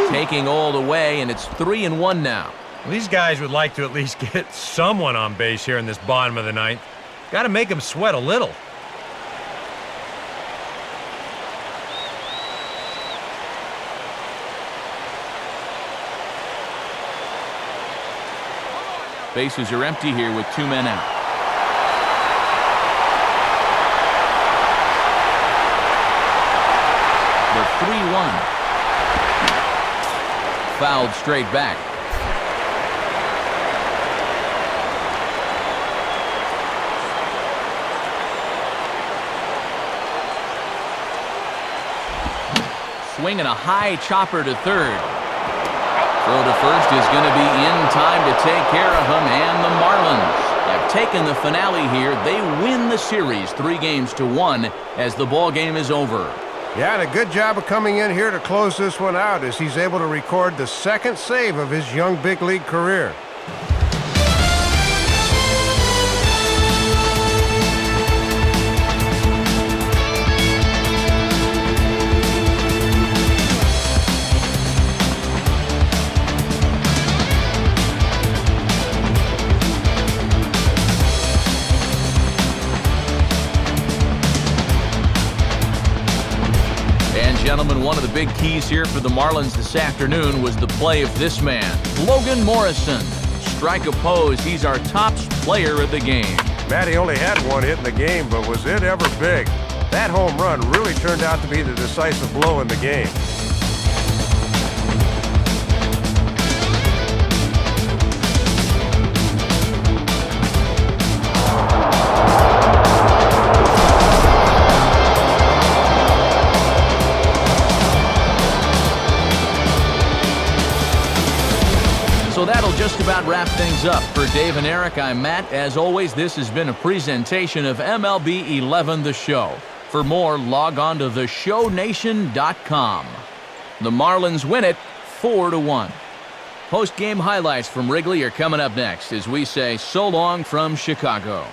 Taking all the way, and it's 3-1 now. Well, these guys would like to at least get someone on base here in this bottom of the 9th. Got to make them sweat a little. Bases are empty here with 2 men out. The 3-1. Fouled straight back. Swinging a high chopper to third. Throw to first is going to be in time to take care of him, and the Marlins have taken the finale here. They win the series 3-1 as the ball game is over. Yeah, and a good job of coming in here to close this one out as he's able to record the second save of his young big league career. Gentlemen, one of the big keys here for the Marlins this afternoon was the play of this man, Logan Morrison. Strike opposed, he's our top player of the game. Matty only had one hit in the game, but was it ever big? That home run really turned out to be the decisive blow in the game. So that'll just about wrap things up. For Dave and Eric, I'm Matt. As always, this has been a presentation of MLB 11 The Show. For more, log on to theshownation.com. The Marlins win it 4-1. Post-game highlights from Wrigley are coming up next as we say so long from Chicago.